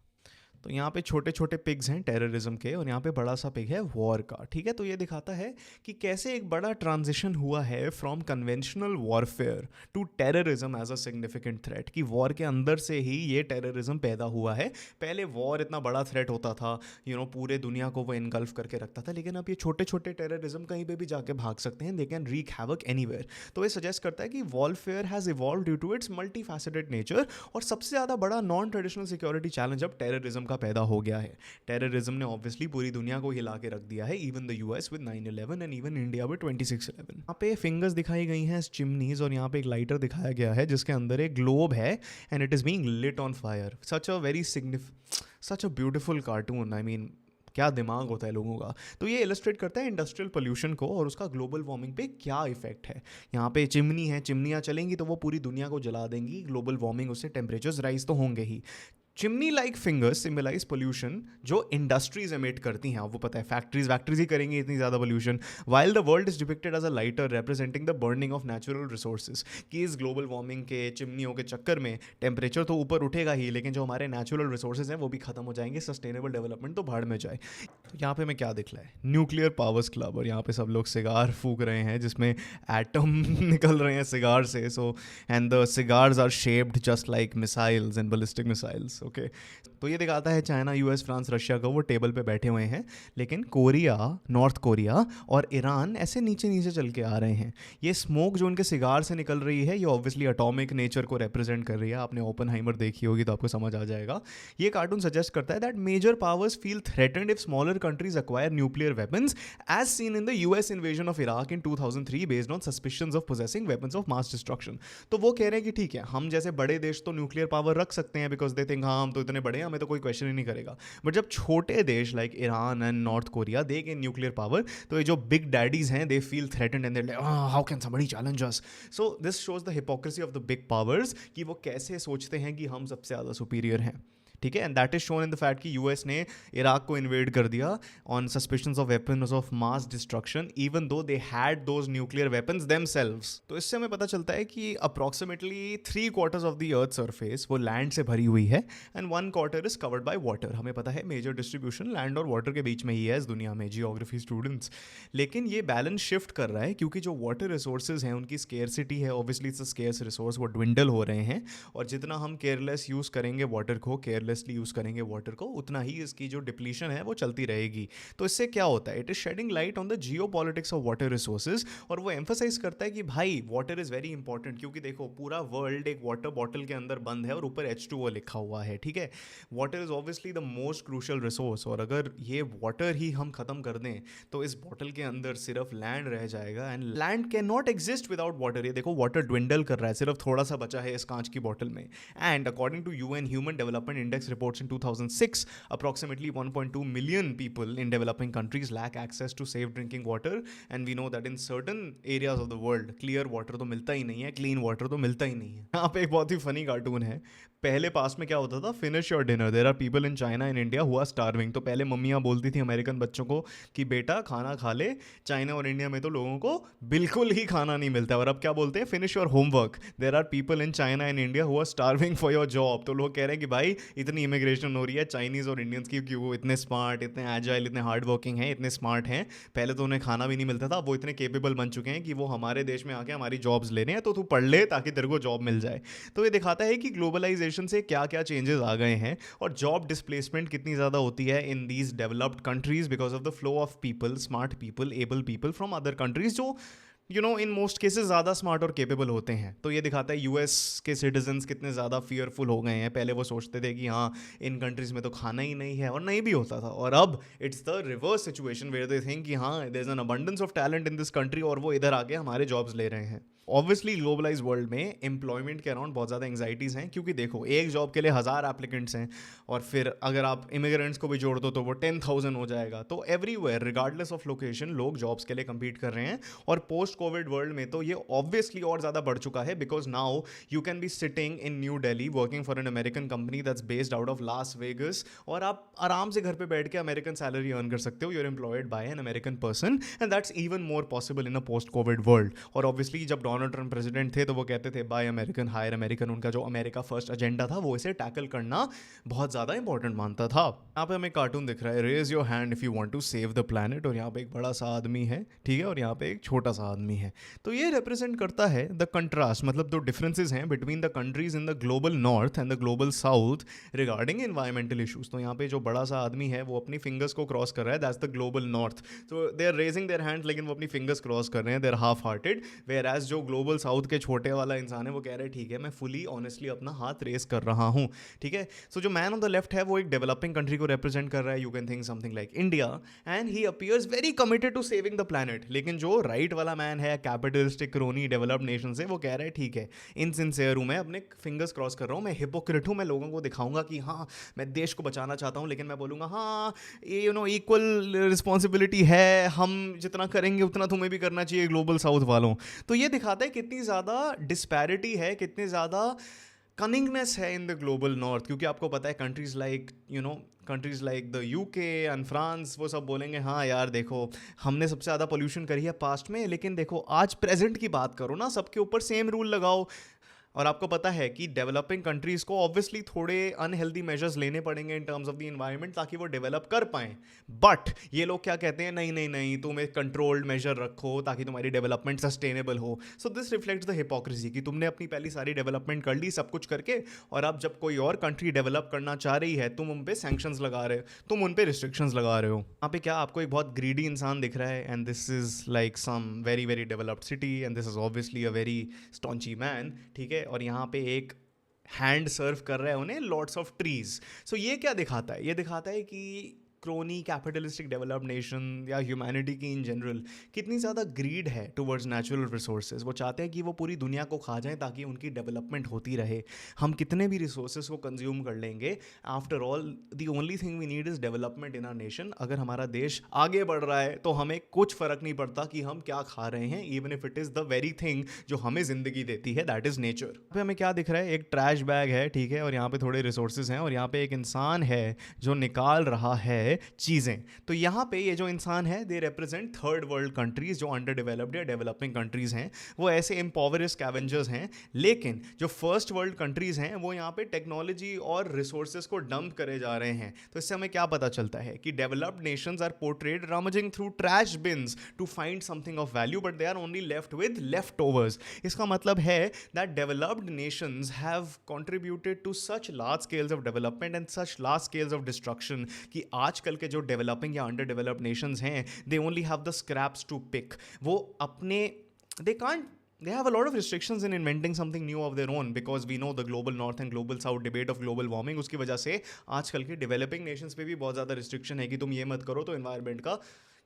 Speaker 1: तो यहाँ पे छोटे छोटे पिग्स हैं टेररिज्म के, और यहाँ पे बड़ा सा पिग है वॉर का, ठीक है। तो ये दिखाता है कि कैसे एक बड़ा ट्रांजिशन हुआ है from conventional warfare to terrorism as a significant threat, कि वॉर के अंदर से ही ये टेररिज्म पैदा हुआ है। पहले वॉर इतना बड़ा थ्रेट होता था, पूरे दुनिया को वो इनगल्फ करके रखता था, लेकिन अब ये छोटे छोटे टेररिज्म कहीं पे भी जाके भाग सकते हैं, they can wreak havoc anywhere. तो ये सजेस्ट करता है कि warfare has evolve due to its multifaceted nature, और सबसे ज़्यादा बड़ा नॉन ट्रेडिशनल सिक्योरिटी चैलेंज अब टेररिज्म का पैदा हो गया है। टेररिज्म ने ऑब्वियसली पूरी दुनिया को हिला के रख दिया है, even the US with 9/11 and even India with 26/11। यहाँ पे फिंगर्स दिखाई गई हैं चिमनीज, और यहाँ पे एक लाइटर दिखाया गया है जिसके अंदर एक ग्लोब है, and it is being lit on fire. Such a beautiful cartoon. I mean क्या दिमाग होता है लोगों का। तो ये इलस्ट्रेट करता है इंडस्ट्रियल पोल्यूशन को और उसका ग्लोबल वार्मिंग पे क्या इफेक्ट है। यहाँ पे चिमनी है, चिमनियाँ चलेंगी तो वो पूरी दुनिया को जला देंगी, ग्लोबल वार्मिंग, उससे टेम्परेचर्स राइज तो होंगे ही। Chimney like fingers symbolize pollution जो इंडस्ट्रीज एमिट करती हैं, आपको पता है फैक्ट्रीज ही करेंगी इतनी ज़्यादा pollution, while the world is depicted as a lighter representing the burning of natural resources. कि इस ग्लोबल वार्मिंग के चिमनियों के चक्कर में टेम्परेचर तो ऊपर उठेगा ही, लेकिन जो हमारे नेचुरल रिसोर्सेज हैं वो भी खत्म हो जाएंगे, सस्टेनेबल डेवलपमेंट तो भाड़ में जाए। तो यहाँ पे मैं क्या दिखला है, न्यूक्लियर पावर्स क्लब, और यहाँ पे सब लोग सिगार फूक रहे हैं जिसमें एटम निकल रहे हैं सिगार से। So and the cigars are shaped just like missiles and ballistic missiles. Okay, तो ये दिखाता है चाइना, यूएस, फ्रांस, रशिया को वो टेबल पे बैठे हुए हैं, लेकिन कोरिया, नॉर्थ कोरिया और ईरान ऐसे नीचे नीचे चल के आ रहे हैं। ये स्मोक जो उनके सिगार से निकल रही है, ये ऑब्वियसली एटॉमिक नेचर को रिप्रेजेंट कर रही है। आपने ओपनहाइमर देखी होगी तो आपको समझ आ जाएगा। ये कार्टून सजेस्ट करता है that major powers feel threatened if smaller countries acquire nuclear weapons, as seen in the US invasion of Iraq in 2003 based on suspicions of possessing weapons of mass destruction. तो वो कह रहे हैं कि ठीक है, हम जैसे बड़े देश तो न्यूक्लियर पावर रख सकते हैं बिकॉज दे थिंक हाँ हम तो इतने बड़े हैं, हमें तो कोई क्वेश्चन ही नहीं करेगा। बट जब छोटे देश like Iran and north Korea they gain nuclear power, तो ये जो बिग डैडीज हैं they feel threatened and they like how can somebody challenge us. So this shows the hypocrisy of the big powers, कि वो कैसे सोचते हैं कि हम सबसे ज़्यादा सुपीरियर हैं। ठीक है, and that is shown in the fact कि यूएस ने इराक को इन्वेड कर दिया on suspicions of weapons of mass destruction, even though they had those nuclear weapons themselves. तो इससे हमें पता चलता है कि approximately 3/4 of the earth surface वो लैंड से भरी हुई है and 1/4 is covered by water. हमें पता है मेजर डिस्ट्रीब्यूशन लैंड और वाटर के बीच में ही है इस दुनिया में, जियोग्राफी स्टूडेंट्स। लेकिन ये बैलेंस शिफ्ट कर रहा है क्योंकि जो वाटर रिसोर्सेज हैं उनकी स्केर्सिटी है, obviously it's a scarce resource, वो dwindle हो रहे हैं। और जितना हम केयरलेस यूज़ करेंगे वाटर को, केयरलेसली यूज़ करेंगे वाटर को, उतना ही इसकी जो डिप्लीशन है वो चलती रहेगी। तो इससे क्या होता है, it is shedding light on the geopolitics of water resources, और वो एम्फोसाइज करता है कि भाई वाटर इज वेरी इंपॉर्टेंट। क्योंकि देखो पूरा वर्ल्ड एक वाटर बॉटल के अंदर बंद है और ऊपर H2O लिखा हुआ है। ठीक है, water is obviously the most crucial resource, और अगर ये वाटर ही हम खत्म कर दें तो इस बॉटल के अंदर सिर्फ लैंड रह जाएगा, and land can not exist without water. ये देखो वाटर dwindle कर रहा है, सिर्फ थोड़ा सा बचा है इस कांच की बॉटल में। And according to UN human development index reports in 2006, approximately 1.2 million people in developing countries lack access to safe drinking water, and we know that in certain areas of the world clear water तो मिलता ही नहीं है, clean water तो मिलता ही नहीं है। यहाँ पे एक बहुत ही फनी कार्टून है। पहले पास में क्या होता था, finish your dinner, there are people in China and India who are starving. तो पहले मम्मियाँ बोलती थी अमेरिकन बच्चों को कि बेटा खाना खा ले, चाइना और इंडिया में तो लोगों को बिल्कुल ही खाना नहीं मिलता है। और अब क्या बोलते हैं, finish your homework, there are people in China and India who are starving for your job. तो लोग कह रहे हैं कि भाई इतनी इमिग्रेशन हो रही है चाइनीज़ और इंडियंस की, क्यों वो इतने स्मार्ट, इतने एजाइल, इतने हार्ड वर्किंग हैं, इतने स्मार्ट हैं। पहले तो उन्हें खाना भी नहीं मिलता था, वो इतने केपेबल बन चुके हैं कि वो हमारे देश में आके हमारी जॉब्स ले रहे हैं, तो तू पढ़ ले ताकि तेरे को जॉब मिल जाए। तो ये दिखाता है कि ग्लोबलाइजेशन से क्या क्या चेंजेस आ गए हैं और जॉब डिस्प्लेसमेंट कितनी ज़्यादा होती है in these developed countries because of the flow of people, smart people, able people from other countries, जो इन मोस्ट केसेस ज़्यादा स्मार्ट और केपेबल होते हैं। तो ये दिखाता है यूएस के सिटीजन्स कितने ज़्यादा फियरफुल हो गए हैं। पहले वो सोचते थे कि हाँ इन कंट्रीज़ में तो खाना ही नहीं है, और नहीं भी होता था, और अब it's the reverse situation where they think कि हाँ there is an abundance of talent in this country, और वो इधर आके हमारे जॉब्स ले रहे हैं। ऑब्वियसली ग्लोबलाइज वर्ल्ड में एम्प्लॉयमेंट के अराउंड बहुत ज़्यादा एंग्जाइटीज़ हैं, क्योंकि देखो एक जॉब के लिए 1000 एप्लीकेंट्स हैं, और फिर अगर आप इमिग्रेंट्स को भी जोड़ दो तो वो 10,000 हो जाएगा। तो एवरीवेयर रिगार्डलेस ऑफ लोकेशन लोग जॉब्स के लिए कम्पीट कर रहे हैं, और पोस्ट कोविड वर्ल्ड में तो ये ऑब्वियसली और ज़्यादा बढ़ चुका है, because now you can be sitting in new Delhi working for an American company that's based out of Las Vegas, और आप आराम से घर पे बैठ के अमेरिकन सैलरी अर्न कर सकते हो। You are employed by an American person, and that's even more possible in a post COVID world. और ऑब्वियसली जब डोनाल्ड ट्रम्प प्रेसिडेंट थे तो वो कहते थे बाय अमेरिकन हायर अमेरिकन, उनका जो अमेरिका फर्स्ट एजेंडा था वो इसे टैकल करना बहुत ज़्यादा इंपॉर्टेंट मानता था। यहाँ पे हमें कार्टून दिख रहा है, raise your hand if you want to save the planet, और यहाँ पे एक बड़ा सा आदमी है, ठीक है, और यहाँ पे एक छोटा सा आदमी है। तो ये रिप्रेजेंट करता है द कंट्रास्ट, मतलब जो डिफरेंसेस हैं between the countries in the global north and the global south regarding environmental issues. तो यहाँ पे जो बड़ा सा आदमी है वो अपनी फिंगर्स को क्रॉस कर रहा है, दैट्स द ग्लोबल नॉर्थ। तो they are raising their hands, लेकिन वो अपनी फिंगर्स क्रॉस कर रहे हैं, they are half hearted. Whereas जो ग्लोबल साउथ के छोटे वाला इंसान है वो कह रहा है ठीक है मैं फुली ऑनेस्टली अपना हाथ रेस कर रहा हूँ, ठीक है। सो जो मैन ऑन द लेफ्ट है वो एक डेवलपिंग कंट्री को रिप्रेजेंट कर रहा है, you can think something like India, and he appears very committed to saving the planet. लेकिन जो राइट वाला मैन है, कैपिटलिस्टिक क्रोनी डेवलप्ड नेशन से, वो कह रहा है ठीक है इनसिंसियर हूँ, मैं अपने फिंगर्स क्रॉस कर रहा हूँ, मैं हिपोक्रेट हूँ, मैं लोगों को दिखाऊंगा कि हाँ मैं देश को बचाना चाहता हूँ, लेकिन मैं बोलूँगा हाँ ये इक्वल रिस्पॉन्सिबिलिटी है, हम जितना करेंगे उतना तुम्हें भी करना चाहिए ग्लोबल साउथ वालों। तो ये दिखाता है कितनी ज़्यादा डिस्पैरिटी है, कितनी ज़्यादा कनिंगनेस है इन द ग्लोबल नॉर्थ। क्योंकि आपको पता है countries like the UK and France वो सब बोलेंगे हाँ यार देखो हमने सबसे ज़्यादा पोल्यूशन करी है पास्ट में, लेकिन देखो आज प्रेजेंट की बात करो ना, सबके ऊपर सेम रूल लगाओ। और आपको पता है कि डेवलपिंग कंट्रीज़ को ऑब्वियसली थोड़े अनहेल्दी मेजर्स लेने पड़ेंगे in terms of the environment ताकि वो डेवलप कर पाएँ। बट ये लोग क्या कहते हैं, नहीं नहीं नहीं तुम एक कंट्रोल्ड मेजर रखो ताकि तुम्हारी डेवलपमेंट सस्टेनेबल हो। So this reflects the hypocrisy कि तुमने अपनी पहली सारी डेवलपमेंट कर ली सब कुछ करके, और अब जब कोई और कंट्री डेवलप करना चाह रही है तुम उन पर सैंक्शंस लगा रहे हो, तुम उन पर रिस्ट्रिक्शंस लगा रहे हो। यहाँ पे क्या आपको एक बहुत ग्रीडी इंसान दिख रहा है, and this is like some very very developed city and this is obviously a very staunchy man, ठीक है। और यहाँ पे एक हैंड सर्व कर रहा है उन्हें लॉट्स ऑफ ट्रीज। सो ये क्या दिखाता है, ये दिखाता है कि क्रोनी कैपिटलिस्टिक डेवलप्ड नेशन या ह्यूमैनिटी की इन जनरल कितनी ज़्यादा ग्रीड है टुवर्ड्स नेचुरल रिसोर्सेज। वो चाहते हैं कि वो पूरी दुनिया को खा जाएं ताकि उनकी डेवलपमेंट होती रहे। हम कितने भी रिसोर्सेज को कंज्यूम कर लेंगे, after all the only thing we need is development in our nation. अगर हमारा देश आगे बढ़ रहा है तो हमें कुछ फ़र्क नहीं पड़ता कि हम क्या खा रहे हैं, even if it is the very thing जो हमें ज़िंदगी देती है, दैट इज़ नेचर। यहाँ पे हमें क्या दिख रहा है, एक ट्रैश बैग है, ठीक है, और यहाँ पे थोड़े रिसोर्सेज हैं, और यहाँ पे एक इंसान है जो निकाल रहा है चीज़ें। तो यहाँ पे ये जो इंसान है they represent third world countries जो अंडर डेवलप्ड या डेवलपिंग कंट्रीज हैं, वो ऐसे इम्पॉवरिश स्कैवेंजर्स हैं। लेकिन जो फर्स्ट वर्ल्ड कंट्रीज हैं वो यहाँ पे टेक्नोलॉजी और रिसोर्सेज को डंप करे जा रहे हैं। तो इससे हमें क्या पता चलता है कि developed nations are portrayed rummaging through trash bins to find something of value, but they are only left with leftovers. इसका मतलब है that developed nations have contributed to such large scales of development and such large scales of destruction कि आजकल के जो developing या under developed nations हैं, they only have the scraps to pick. वो अपने they have a lot of restrictions in inventing something new of their own because we know the global north and global south debate of global warming। उसकी वजह से आजकल के developing Nations पे भी बहुत ज़्यादा रिस्ट्रिक्शन है कि तुम ये मत करो तो एनवायरनमेंट का,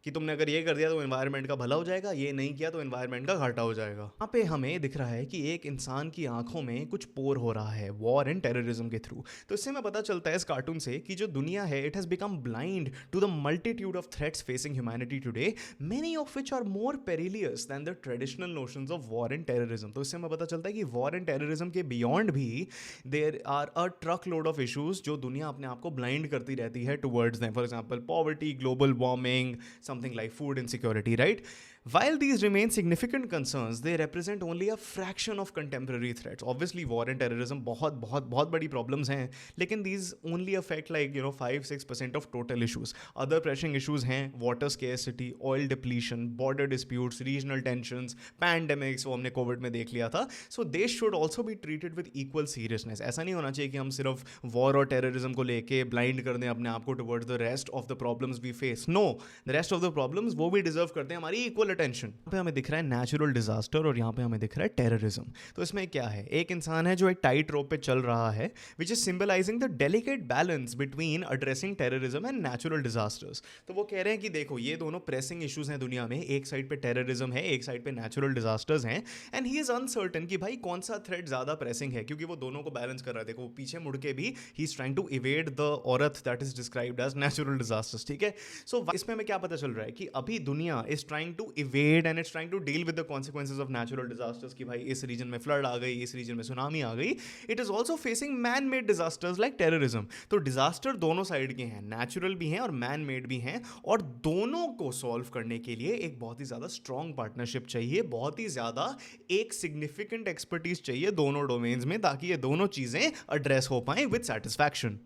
Speaker 1: कि तुमने अगर ये कर दिया तो एनवायरनमेंट का भला हो जाएगा, ये नहीं किया तो एनवायरनमेंट का घाटा हो जाएगा। यहाँ पे हमें दिख रहा है कि एक इंसान की आंखों में कुछ पोर हो रहा है वॉर एंड टेररिज्म के थ्रू। तो इससे हमें पता चलता है इस कार्टून से कि जो दुनिया है it has become blind to the multitude of threats facing humanity today, many of which are more perilous than the traditional notions of war and terrorism. तो इससे हमें पता चलता है कि वॉर एंड टेररिज्म के बियॉन्ड भी there are a truckload of issues जो दुनिया अपने आप को ब्लाइंड करती रहती है towards them. For example poverty, global warming, something like food insecurity, right? While these remain significant concerns, they represent only a fraction of contemporary threats. Obviously, war and terrorism बहुत बड़ी problems हैं, लेकिन these only affect 5-6% of total issues. Other pressing issues हैं water scarcity, oil depletion, border disputes, regional tensions, pandemics, वो हमने Covid में देख लिया था. So they should also be treated with equal seriousness. ऐसा नहीं होना चाहिए कि हम सिर्फ war और terrorism को लेके blind कर दें अपने आप को towards the rest of the problems we face. No, the rest of the problems वो भी deserve करते हैं हमारी equal अटेंशन। यहाँ पे हमें दिख रहा है नेचुरल डिजास्टर और यहाँ पे हमें दिख रहा है टेररिज्म। तो इसमें क्या है, एक इंसान है जो एक टाइट रोप पे चल रहा है which is symbolising the delicate balance between addressing terrorism and natural disasters. तो वो कह रहे हैं कि देखो ये दोनों प्रेसिंग इश्यूज हैं दुनिया में, एक साइड पे टेररिज्म है, एक साइड पे नेचुरल डिजास्टर्स हैं, एंड ही इज अनसर्टन कि भाई कौन सा थ्रेट ज़्यादा प्रेसिंग है, क्योंकि वो दोनों को बैलेंस कर रहा है। देखो पीछे मुड़ के भी he is trying to evade the wrath that is described as natural disasters, ठीक है। सो इसमें हमें क्या पता चल रहा है कि अभी दुनिया is trying to evade and it's trying to deal with the consequences of natural disasters कि भाई इस रीजन में फ्लड आ गई, इस रीजन में सुनामी आ गई। It is also facing man-made disasters like terrorism। तो डिजास्टर दोनों साइड के हैं, नेचुरल भी हैं और मैन मेड भी हैं, और दोनों को सॉल्व करने के लिए एक बहुत ही ज़्यादा स्ट्रॉन्ग पार्टनरशिप चाहिए, बहुत ही ज़्यादा एक सिग्निफिकेंट एक्सपर्टीज चाहिए दोनों डोमेन्स में, ताकि ये दोनों चीज़ें एड्रेस हो पाएं विद सेटिस्फैक्शन।